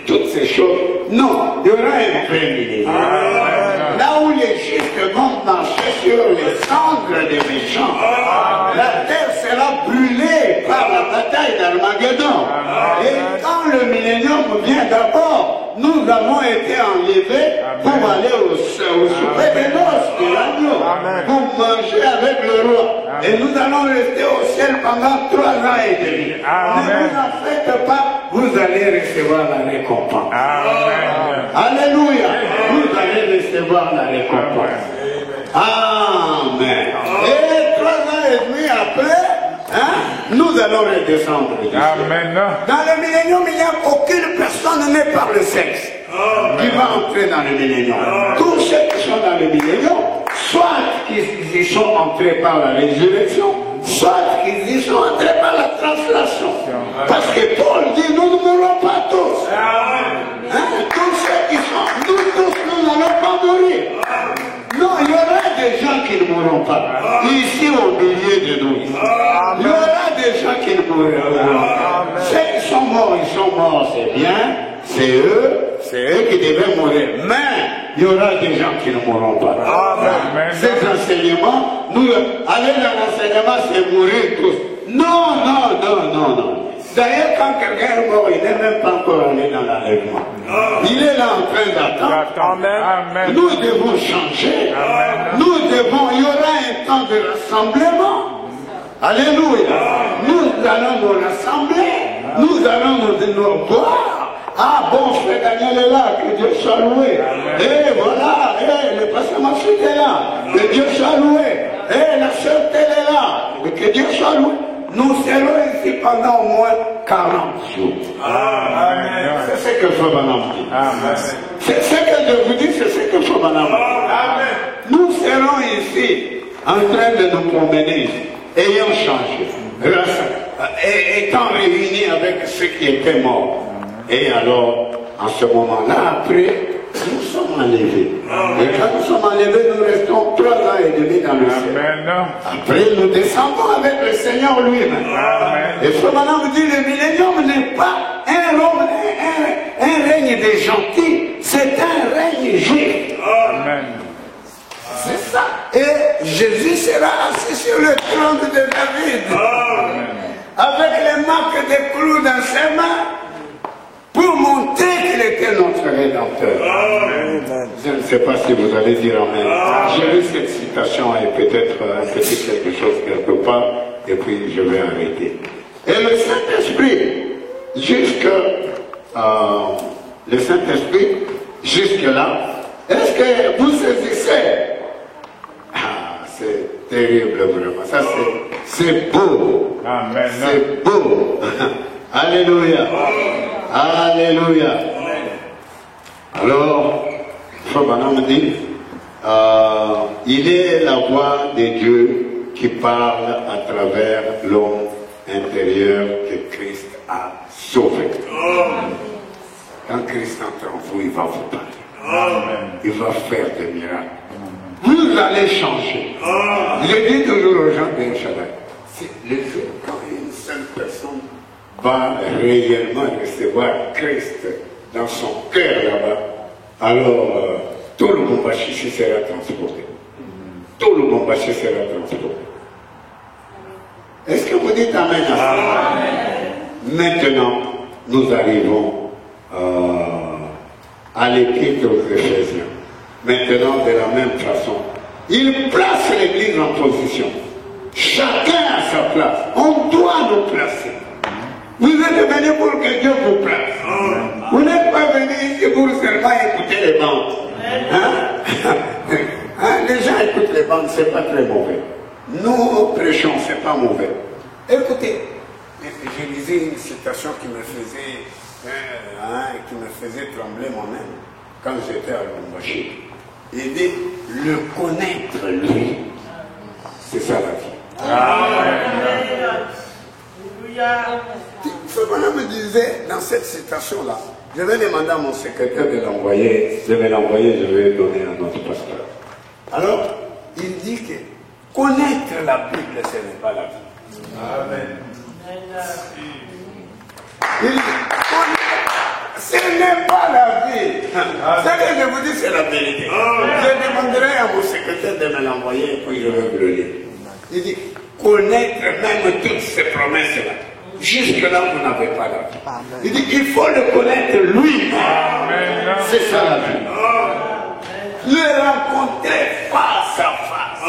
toutes ces choses. Non, il y aura un vrai millénium. Là où les justes vont marcher sur les cendres des méchants, la terre sera brûlée par la bataille d'Armageddon. Et quand le millénium vient d'abord, nous avons été enlevés pour aller au souper de noces de l'agneau, pour manger avec le roi. Et nous allons rester au ciel pendant 3 ans et demi. Ne vous en faites pas, vous allez recevoir la récompense. Alléluia. Vous allez recevoir la récompense. Amen. Et 3 ans et demi après, nous allons redescendre. Amen. Dans le millénium, il n'y a aucune personne née par le sexe qui va entrer dans le millénium. Tous ceux qui sont dans le millénium, soit qu'ils y sont entrés par la résurrection, soit qu'ils y sont entrés par la translation. Parce que Paul dit, nous ne mourrons pas tous. Tous ceux qui sont, nous tous, nous n'allons pas mourir. Non, il y aura des gens qui ne mourront pas. Ici, au milieu de nous. Il y aura des gens qui ne mourront pas. Ceux qui sont morts, ils sont morts, c'est bien. C'est eux qui devaient mourir. Mais il y aura des gens qui ne mourront pas. Ces enseignements, aller dans l'enseignement, c'est mourir tous. Non. D'ailleurs, quand quelqu'un est mort, il n'est même pas encore allé dans l'enlèvement. Il est là en train d'attendre. Nous devons changer. Il y aura un temps de rassemblement. Alléluia. Nous allons nous rassembler. Nous allons nous voir. Ah bon, frère Daniel est là, que Dieu soit loué. Et voilà, le pasteur Massoud est là, que Dieu soit loué. Et la sœur Telle est là, que Dieu soit loué. Nous serons ici pendant au moins 40 jours. C'est ce que Frère Branham dit. Amen. C'est ce que je vous dis, c'est ce que Frère Branham dit. Amen. Nous serons ici en train de nous promener, ayant changé, étant réunis avec ceux qui étaient morts. Et alors, en ce moment-là, après, nous sommes enlevés. Et quand nous sommes enlevés, nous restons 3 ans et demi dans le ciel. Amen. Après, nous descendons avec le Seigneur lui-même. Amen. Et ce maintenant me dit, le millénium n'est pas un règne des gentils, c'est un règne juif. Amen. C'est ça. Et Jésus sera assis sur le trône de David. Avec les marques des clous dans ses mains. Pour montrer qu'il était notre Rédempteur. Amen. Je ne sais pas si vous allez dire Amen. J'ai lu cette citation et peut-être un petit quelque chose quelque part, et puis je vais arrêter. Et le Saint-Esprit, le Saint-Esprit, jusque-là, est-ce que vous saisissez? Ah, c'est terrible vraiment. Ça, c'est beau. Amen. C'est beau. Alléluia. Alléluia. Alors, Frère Branham dit, il est la voix de Dieu qui parle à travers l'homme intérieur que Christ a sauvé. Quand Christ entre en vous, il va vous parler. Il va faire des miracles. Vous allez changer. Je dis toujours aux gens de Shaddai, c'est le jour quand une seule personne va réellement recevoir Christ dans son cœur là-bas, alors tout le Bombashi sera transporté. Tout le Bombashi sera transporté. Est-ce que vous dites Amen à ça? Maintenant, nous arrivons à l'épître aux Éphésiens. Maintenant, de la même façon, il place l'Église en position. Chacun à sa place. On doit nous placer. Vous êtes venus pour que Dieu vous place. Vous n'êtes pas venus ici pour seulement écouter les bandes. Les gens écoutent les bandes, c'est pas très mauvais. Nous prêchons, c'est pas mauvais. Écoutez, je lisais une citation qui me faisait trembler moi-même quand j'étais à Lubumbashi. Il dit, le connaître lui, c'est ça la vie. Amen. Frère me disait dans cette citation-là, je vais demander à mon secrétaire de l'envoyer, je vais l'envoyer, je vais donner à notre pasteur. Alors, il dit que connaître la Bible, ce n'est pas la vie. Amen. Il dit, ce n'est pas la vie. Ce que je vous dis, c'est la vérité. Je demanderai à mon secrétaire de me l'envoyer et puis je vais vous le lire. Il dit, connaître même toutes ces promesses-là. Jusque-là, vous n'avez pas la vie. Il dit, il faut le connaître lui. C'est ça la vie. Le rencontrer face à face.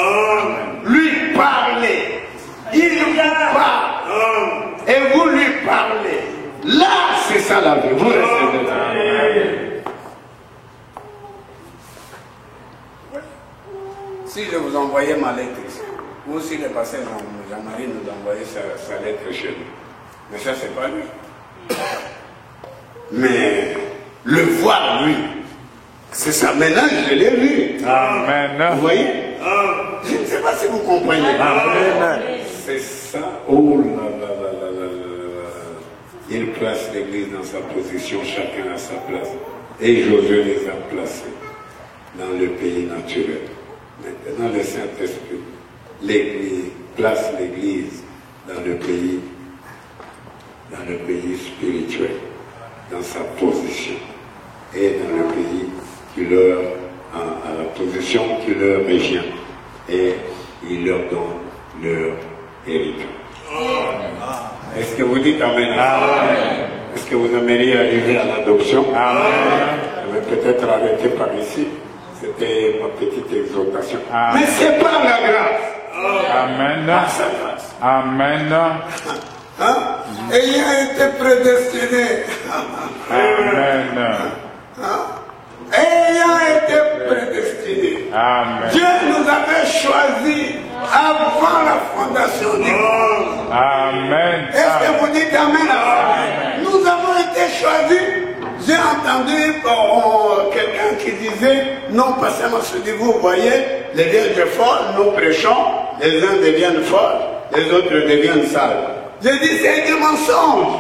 Lui parler. Il vous parle. Et vous lui parlez. Là, c'est ça la vie. Vous restez là. Si je vous envoyais ma lettre ici, vous aussi le pasteur Jean-Marie nous envoyait sa lettre chez nous. Mais ça, c'est pas lui. Mais le voir, lui, c'est ça. Maintenant, je l'ai vu. Amen. Vous voyez? Je ne sais pas si vous comprenez. Amen. C'est ça. Oh là là là là là là. Il place l'Église dans sa position, chacun à sa place. Et Josué les a placés dans le pays naturel. Maintenant, le Saint-Esprit place l'Église dans le pays spirituel, dans sa position, et dans le pays à la position qui leur revient, et il leur donne leur héritage. Est-ce que vous dites Amen? Amen. Est-ce que vous aimeriez arriver à l'adoption? Amen. Je vais peut-être arrêter par ici. C'était ma petite exhortation. Amen. Mais c'est par la grâce. Amen. Par sa grâce. Amen. Ayant été prédestiné. Amen. Ayant été prédestiné. Amen. Dieu nous avait choisis avant la fondation du monde. Amen. Est-ce que vous dites Amen? Amen. Nous avons été choisis J'ai entendu quelqu'un qui disait, non, pas seulement ce que vous voyez, les vierges folles, nous prêchons, les uns deviennent folles, les autres deviennent sages. J'ai dit, c'est du mensonge.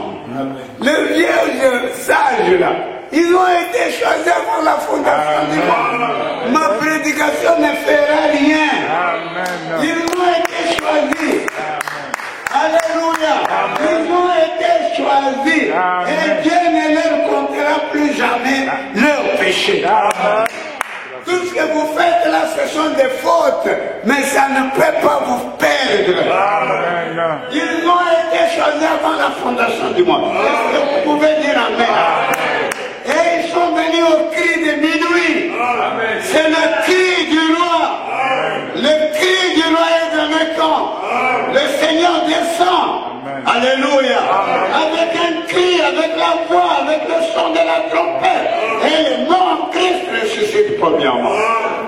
Les vierges sages là, ils ont été choisis avant la fondation du monde. Ma prédication ne fera rien. Ils ont été choisis. Alléluia. Ils ont été choisis. Et Dieu ne leur comptera plus jamais leur péché. Tout ce que vous faites là, ce sont des fautes, mais ça ne peut pas vous perdre. Ils ont été choisis avant la fondation du monde. Est-ce que vous pouvez dire Amen? Et ils sont venus au cri de minuit. C'est le cri du roi. Le cri du roi est venu quand le Seigneur descend. Alléluia. Avec un cri, avec la voix, avec le son de la trompette. Et le nom en Christ ressuscite premièrement.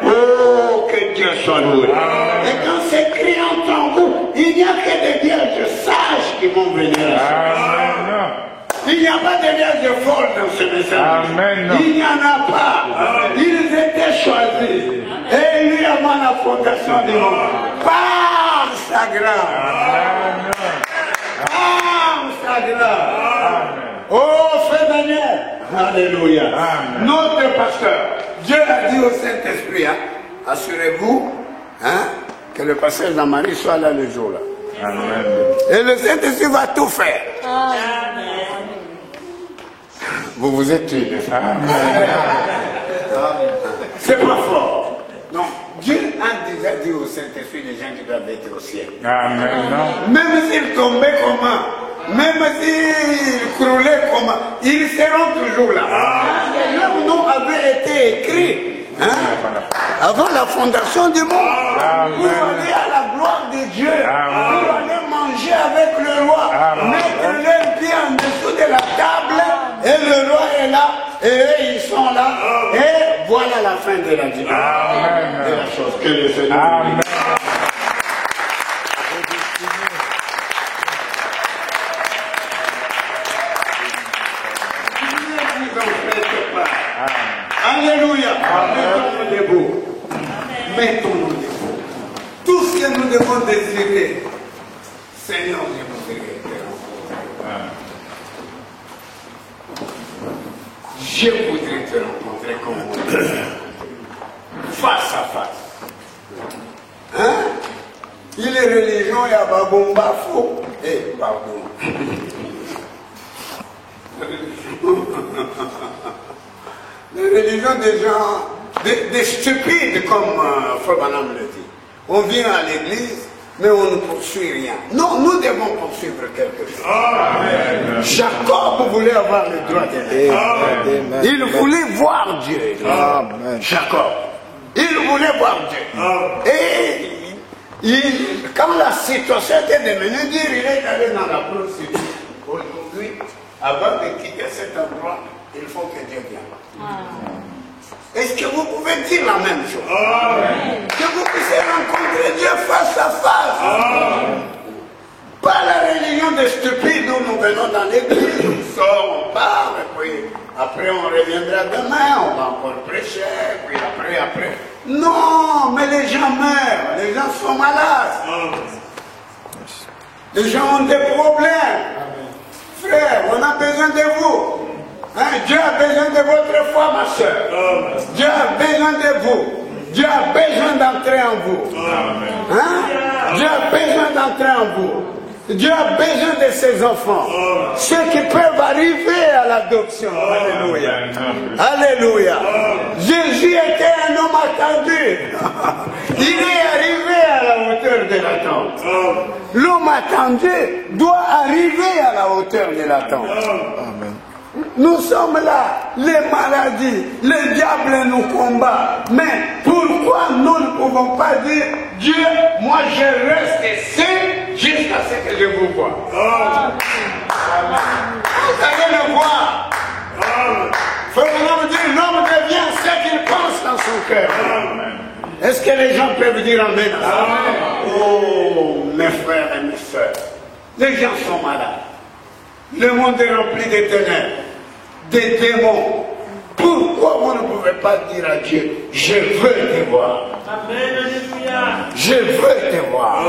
Oh, que Dieu soit loué. Et quand ces cris entrent en vous, il n'y a que des vierges sages qui vont venir à il n'y a pas de vierges folles dans ce message. Il n'y en a pas. Ils étaient choisis. Et lui avant la fondation du monde. Par sa grâce. Par sa grâce. Oh, frère Daniel. Alléluia. Notre pasteur. Dieu a dit au Saint-Esprit, hein, assurez-vous que le pasteur Jean-Marie soit là le jour-là. Et le Saint-Esprit va tout faire. Vous vous êtes tués, n'est-ce pas? C'est pas fort. Non, Dieu a déjà dit au Saint-Esprit les gens qui doivent être au ciel. Même s'ils tombaient comment, même s'ils croulaient comment, ils seront toujours là. Leur nom avait été écrit avant la fondation du monde. Pour aller à la gloire de Dieu, pour aller manger avec le roi, mettre les pieds en dessous de la table, et le roi est là, et eux ils sont là, et voilà la fin de la vie. De la chose que le Seigneur dit. Alléluia. Mettons-nous debout. Mettons-nous debout. Tout ce que nous devons désirer, Seigneur, je voudrais te rencontrer. Je voudrais te rencontrer comme vous. Face à face. Hein? Il est religion, il y a Babomba faux. Eh, pardon. Les religions des gens, des stupides, comme Frère Branham le dit. On vient à l'église, mais on ne poursuit rien. Non, nous devons poursuivre quelque chose. Amen. Jacob voulait avoir le droit d'aimer. Il voulait voir Dieu. Amen. Jacob. Il voulait voir Dieu. Et quand la situation était devenue dure, il est allé dans la prostitution. Aujourd'hui, avant de quitter cet endroit, il faut que Dieu vienne. Est-ce que vous pouvez dire la même chose? Que vous puissiez rencontrer Dieu face à face. Pas la religion des stupides où nous venons dans l'église, on sort, on part, et puis après on reviendra demain, on va encore prêcher, puis après. Non, mais les gens meurent, les gens sont malades. Les gens ont des problèmes. Frère, on a besoin de vous. Dieu a besoin de votre foi, ma soeur. Dieu a besoin de vous. Dieu a besoin d'entrer en vous. Dieu a besoin d'entrer en vous. Dieu a besoin de ses enfants. Ceux qui peuvent arriver à l'adoption. Alléluia. Alléluia. Jésus était un homme attendu. Il est arrivé à la hauteur de l'attente. L'homme attendu doit arriver à la hauteur de l'attente. Amen. Nous sommes là, les maladies, le diable nous combat. Mais pourquoi nous ne pouvons pas dire, Dieu, moi je reste ici jusqu'à ce que je vous voie. Vous allez le voir. L'homme dit, l'homme devient ce qu'il pense dans son cœur. Est-ce que les gens peuvent dire Amen? Oh, mes frères et mes soeurs, les gens sont malades. Le monde est rempli de ténèbres. des démons. Pourquoi vous ne pouvez pas dire à Dieu, je veux te voir. Je veux te voir.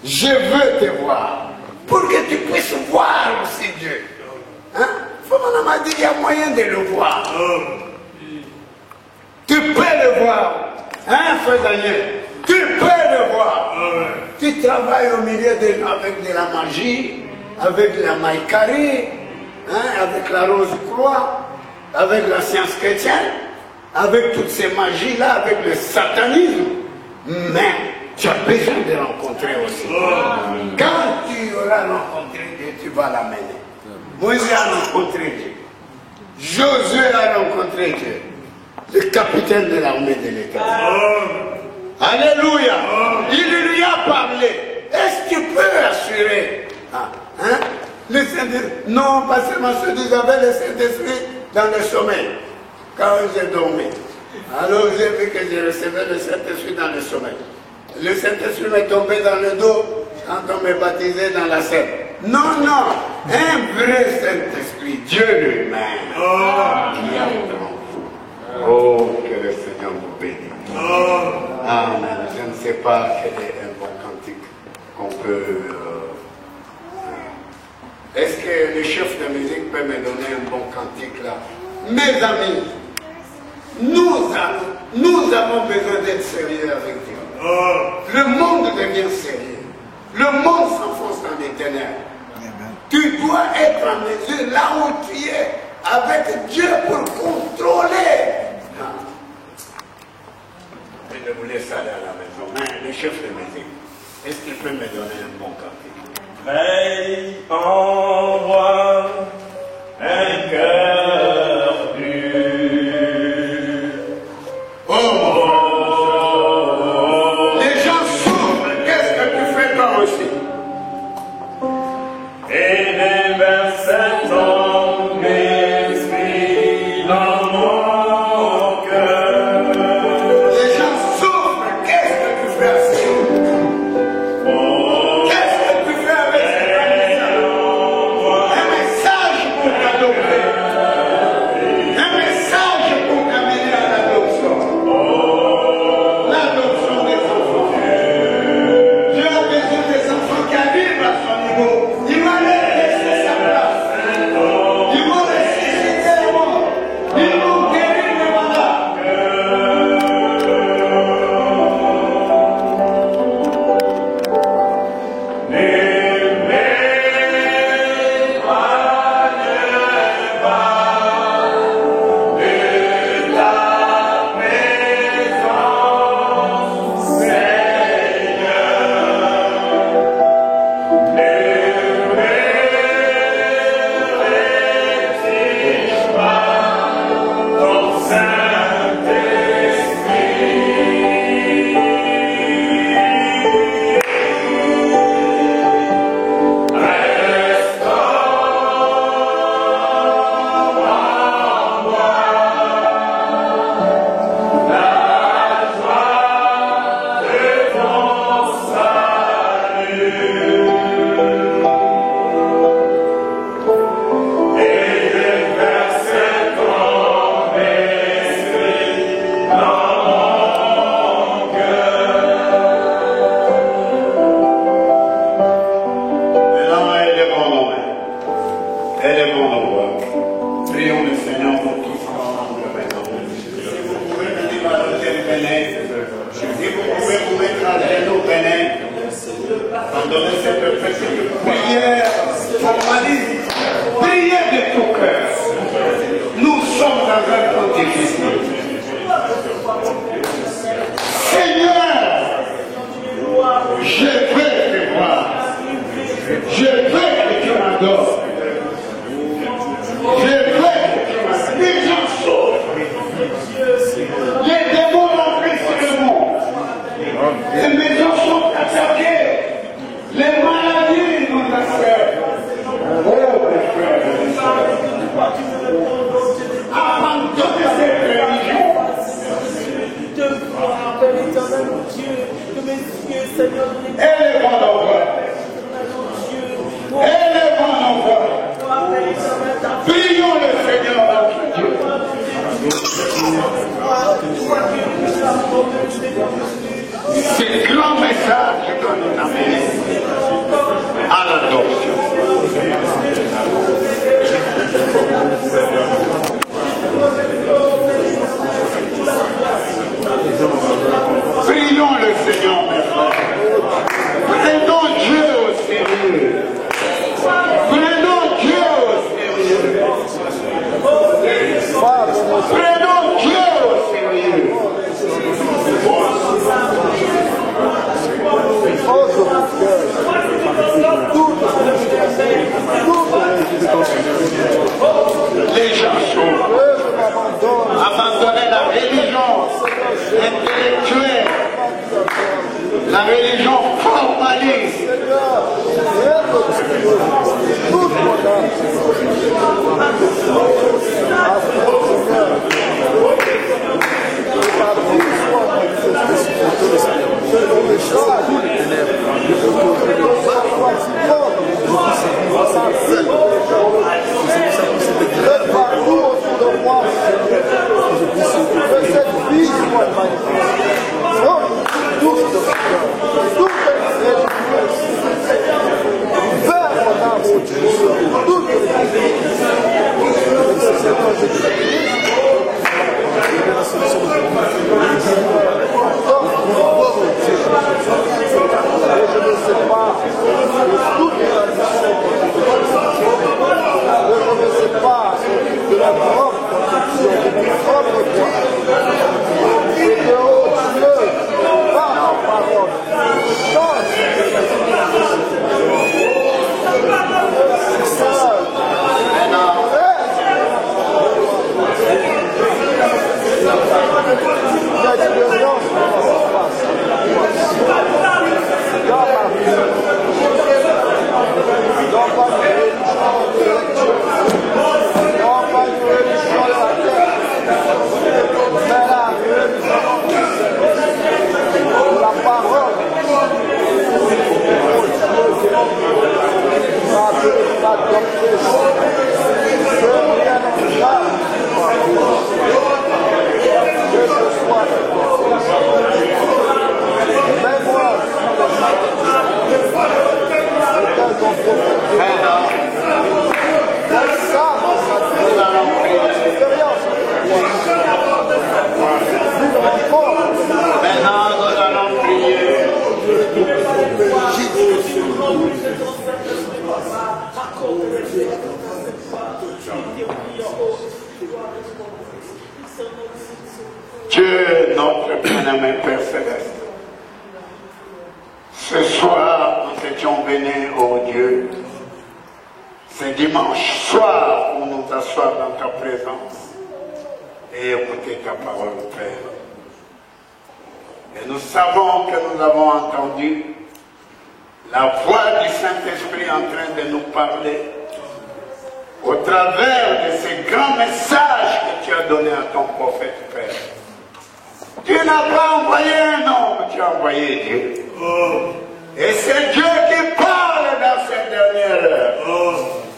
Je veux te voir. Pour que tu puisses voir aussi Dieu. Hein? Fomana m'a dit qu'il y a moyen de le voir. Tu peux le voir. Hein, frère Daniel? Tu peux le voir. Tu travailles au milieu avec de la magie, avec la maïkari, hein, avec la rose-croix, avec la science chrétienne, avec toutes ces magies-là, avec le satanisme. Mais tu as besoin de rencontrer aussi. Quand tu auras rencontré Dieu, tu vas l'amener. Moïse a rencontré Dieu. Josué a rencontré Dieu. Le capitaine de l'armée de l'Éternel. Alléluia. Il lui a parlé. Est-ce que tu peux assurer hein? Le Saint-Esprit? Non, pas seulement ceux qui avaient le Saint-Esprit dans le sommeil. Quand j'ai dormi. Alors j'ai vu que j'ai recevais le Saint-Esprit dans le sommeil. Le Saint-Esprit m'est tombé dans le dos quand on m'est baptisé dans la scène. Non, non, un vrai Saint-Esprit, Dieu lui-même, qui habite en vous. Oh, que le Seigneur vous bénisse. Amen. Je ne sais pas quel est un bon cantique qu'on peut... Est-ce que le chef de musique peut me donner un bon cantique là? Mes amis, nous avons besoin d'être sérieux avec Dieu. Le monde devient sérieux. Le monde s'enfonce dans les ténèbres. Tu dois être en mesure là où tu es avec Dieu pour contrôler. Je vous laisse aller à la maison. Mais le chef de musique, est-ce qu'il peut me donner un bon cantique? Veille, envoie un cœur pur. Oh! Les gens souffrent. Qu'est-ce que tu fais toi aussi? Et déverse ton esprit dans mon cœur. Les gens souffrent. Qu'est-ce que tu fais aussi? Qu'est-ce que tu fais avec cette message? Un message pour t'adopter. Un message pour t'amener à l'adoption. L'adoption des enfants. Dieu a besoin des enfants qui arrivent à son niveau. Il va leur laisser sa place. Ils vont ressusciter les morts. Ils vont guérir les malades. Maintenant, élevons nos mains. Élevons nos voix. Prions le Seigneur pour tous ensemble maintenant. Si vous pouvez venir à l'hôtel Bénin, si vous pouvez vous mettre à genoux Bénin, pardonnez cette petite prière formaliste. Priez de tout cœur. Nous sommes dans un temps difficile. Seigneur, je veux te voir. Je veux que tu m'adores. Je veux que tu m'adores. Les gens souffrent. Les démons remplissent le monde. Les maisons sont attaquées. Les maladies nous attaquent. Oh, mes frères et sœurs. Abandonnez cette religion. Élevons nos voix. Élevons nos voix. Prions le Seigneur notre Dieu. C'est grand message que nous amène à l'adoption. Prions le Seigneur, mes frères. Prenons Dieu au sérieux. Prenons Dieu au sérieux. Prenons Dieu au sérieux. Les gens sont abandonner la religion intellectuelle, la religion formaliste. Partout autour de moi, que cette vie soit magnifique. Tous de mon cœur, toutes les vers mon âme, oh Dieu, toutes les de la propre conception, de mon propre droit. Et que, oh Dieu, par la parole, change l'expérience de ce qui se passe. Dans ma vie, dans ma religion intellectuelle, non pas une religion de la terre, mais la religion de la parole. M'adopter, que rien ne grave, que ce soit même moi, Maintenant, nous allons prier. Dieu, notre bien-aimé Père Céleste, ce soir, nous étions bénis, ô Dieu. C'est dimanche soir où nous asseoir dans ta présence et écouter ta parole, Père. Et nous savons que nous avons entendu la voix du Saint-Esprit en train de nous parler au travers de ces grands messages que tu as donnés à ton prophète, Père. Tu n'as pas envoyé un homme, tu as envoyé Dieu. Et c'est Dieu qui parle dans cette dernière heure.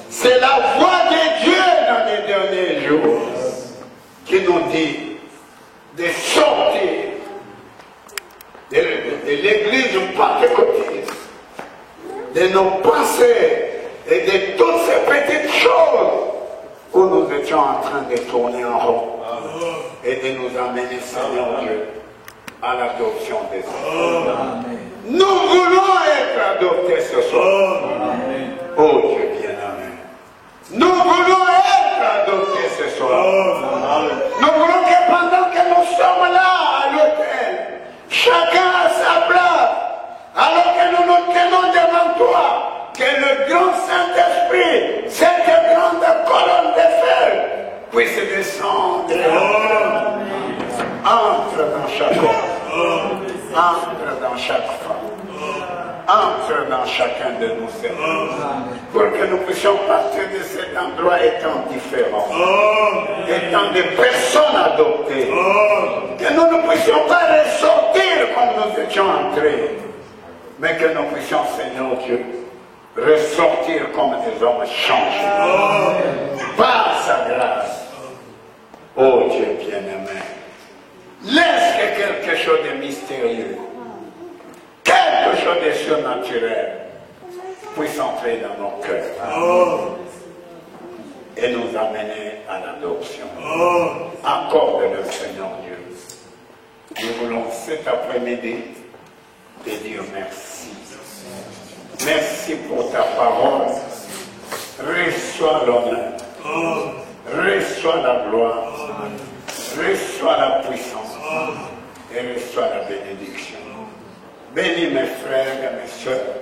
C'est la voix de Dieu dans les derniers jours qui nous dit de sortir de l'église pentecôtiste, de nos pensées et de toutes ces petites choses où nous étions en train de tourner en rond et de nous amener, Seigneur Dieu, à l'adoption des hommes. Nous voulons être adoptés ce soir. Oh Dieu bien-aimé. Nous voulons être adoptés ce soir. Nous voulons que pendant que nous sommes là à l'hôtel, chacun à sa place, alors que nous nous tenons devant toi, que le grand Saint-Esprit, cette grande colonne de feu, puisse descendre. Entre dans chaque homme, entre dans chaque femme, entre dans chacun de nous, Seigneur, pour que nous puissions partir de cet endroit étant différents, étant des personnes adoptées, que nous ne puissions pas ressortir comme nous étions entrés, mais que nous puissions, Seigneur Dieu, ressortir comme des hommes changés par surnaturel puisse entrer dans nos cœurs et nous amener à l'adoption. Accorde-le, Seigneur Dieu. Nous voulons cet après-midi te dire merci. Merci pour ta parole. Reçois l'honneur. Reçois la gloire. Reçois la puissance. Et reçois la bénédiction. Bénis mes frères et mes soeurs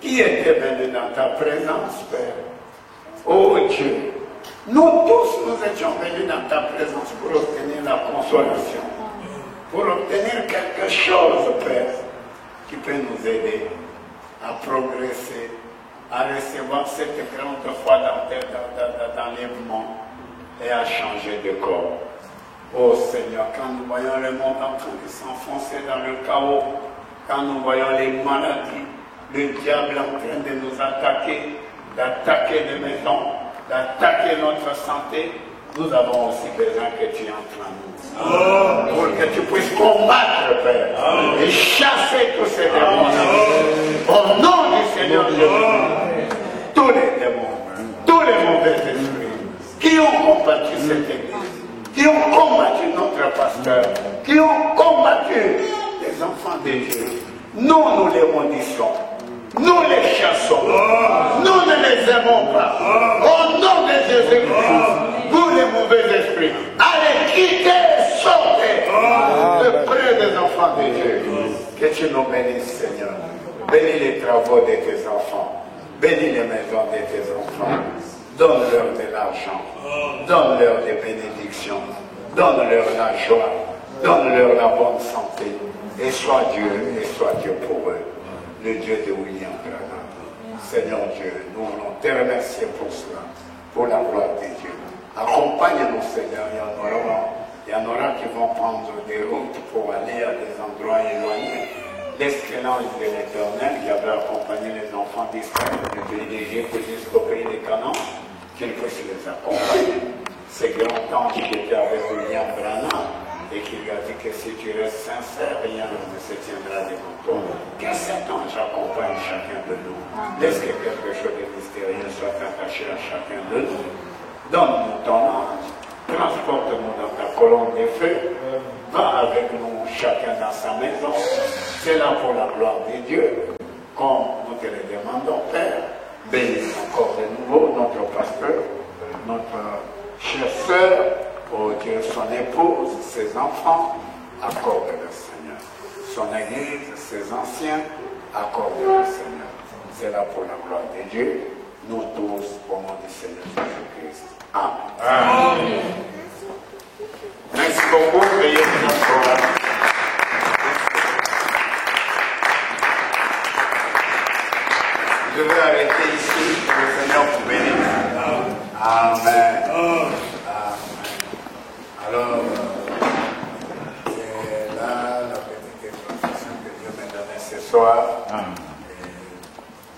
qui étaient venus dans ta présence, Père. Oh Dieu, nous tous nous étions venus dans ta présence pour obtenir la consolation, pour obtenir quelque chose, Père, qui peut nous aider à progresser, à recevoir cette grande foi d'enlèvement et à changer de corps. Oh Seigneur, quand nous voyons le monde en train de s'enfoncer dans le chaos, quand nous voyons les maladies, le diable en train de nous attaquer, d'attaquer les maisons, d'attaquer notre santé, nous avons aussi besoin que tu entres en nous. Pour que tu puisses combattre, Père, et chasser tous ces démons. Au nom du Seigneur Jésus, tous les démons, tous les mauvais esprits qui ont combattu cette église, qui ont combattu notre pasteur, qui ont combattu les enfants de Dieu, nous les maudissons. Nous les chassons. Nous ne les aimons pas. Au nom de Jésus-Christ, vous les mauvais esprits, allez quitter, sortez de près des enfants de Dieu. Que tu nous bénisses, Seigneur. Bénis les travaux de tes enfants. Bénis les maisons de tes enfants. Donne-leur de l'argent. Donne-leur des bénédictions. Donne-leur la joie. Donne-leur la bonne santé. Et sois Dieu pour eux. Le Dieu de William Branham. Seigneur Dieu, nous voulons te remercier pour cela, pour la gloire de Dieu. Accompagne-nous, Seigneur. Il y en aura qui vont prendre des routes pour aller à des endroits éloignés. L'excellence de l'Éternel qui avait accompagné les enfants d'Israël du pays d'Égypte jusqu'au pays de Canaan, qu'il puisse les accompagner. Ces grands anges qui étaient avec William Branham, et qui lui a dit que si tu restes sincère, rien ne se tiendra devant toi. Que cet ange accompagne chacun de nous. Laisse que quelque chose de mystérieux soit attaché à chacun de nous. Donne-nous ton ange. Transporte-nous dans ta colonne de feu. Va avec nous chacun dans sa maison. C'est là pour la gloire de Dieu. Comme nous te le demandons, Père. Bénis encore de nouveau notre pasteur, notre chère sœur. Oh Dieu, son épouse, ses enfants, accorde-le, Seigneur. Son église, ses anciens, accorde-le, Seigneur. C'est là pour la gloire de Dieu, nous tous, au nom du Seigneur Jésus-Christ. Amen. Merci beaucoup, veuillez vous asseoir. Je vais arrêter ici, le Seigneur vous bénisse. Amen. Alors, c'est là la petite exhortation que Dieu m'a donnée ce soir.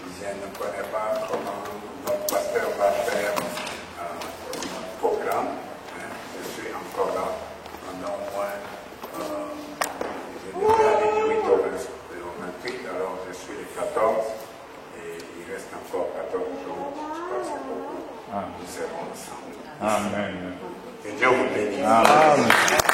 Je ne connais pas comment notre pasteur va faire notre programme. Je suis encore là pendant au moins, je devais aller du 8 au 28, alors je suis le 14 et il reste encore 14 jours. Je crois que c'est beaucoup. Nous serons ensemble. Amen. Que Dieu vous bénisse. Amen.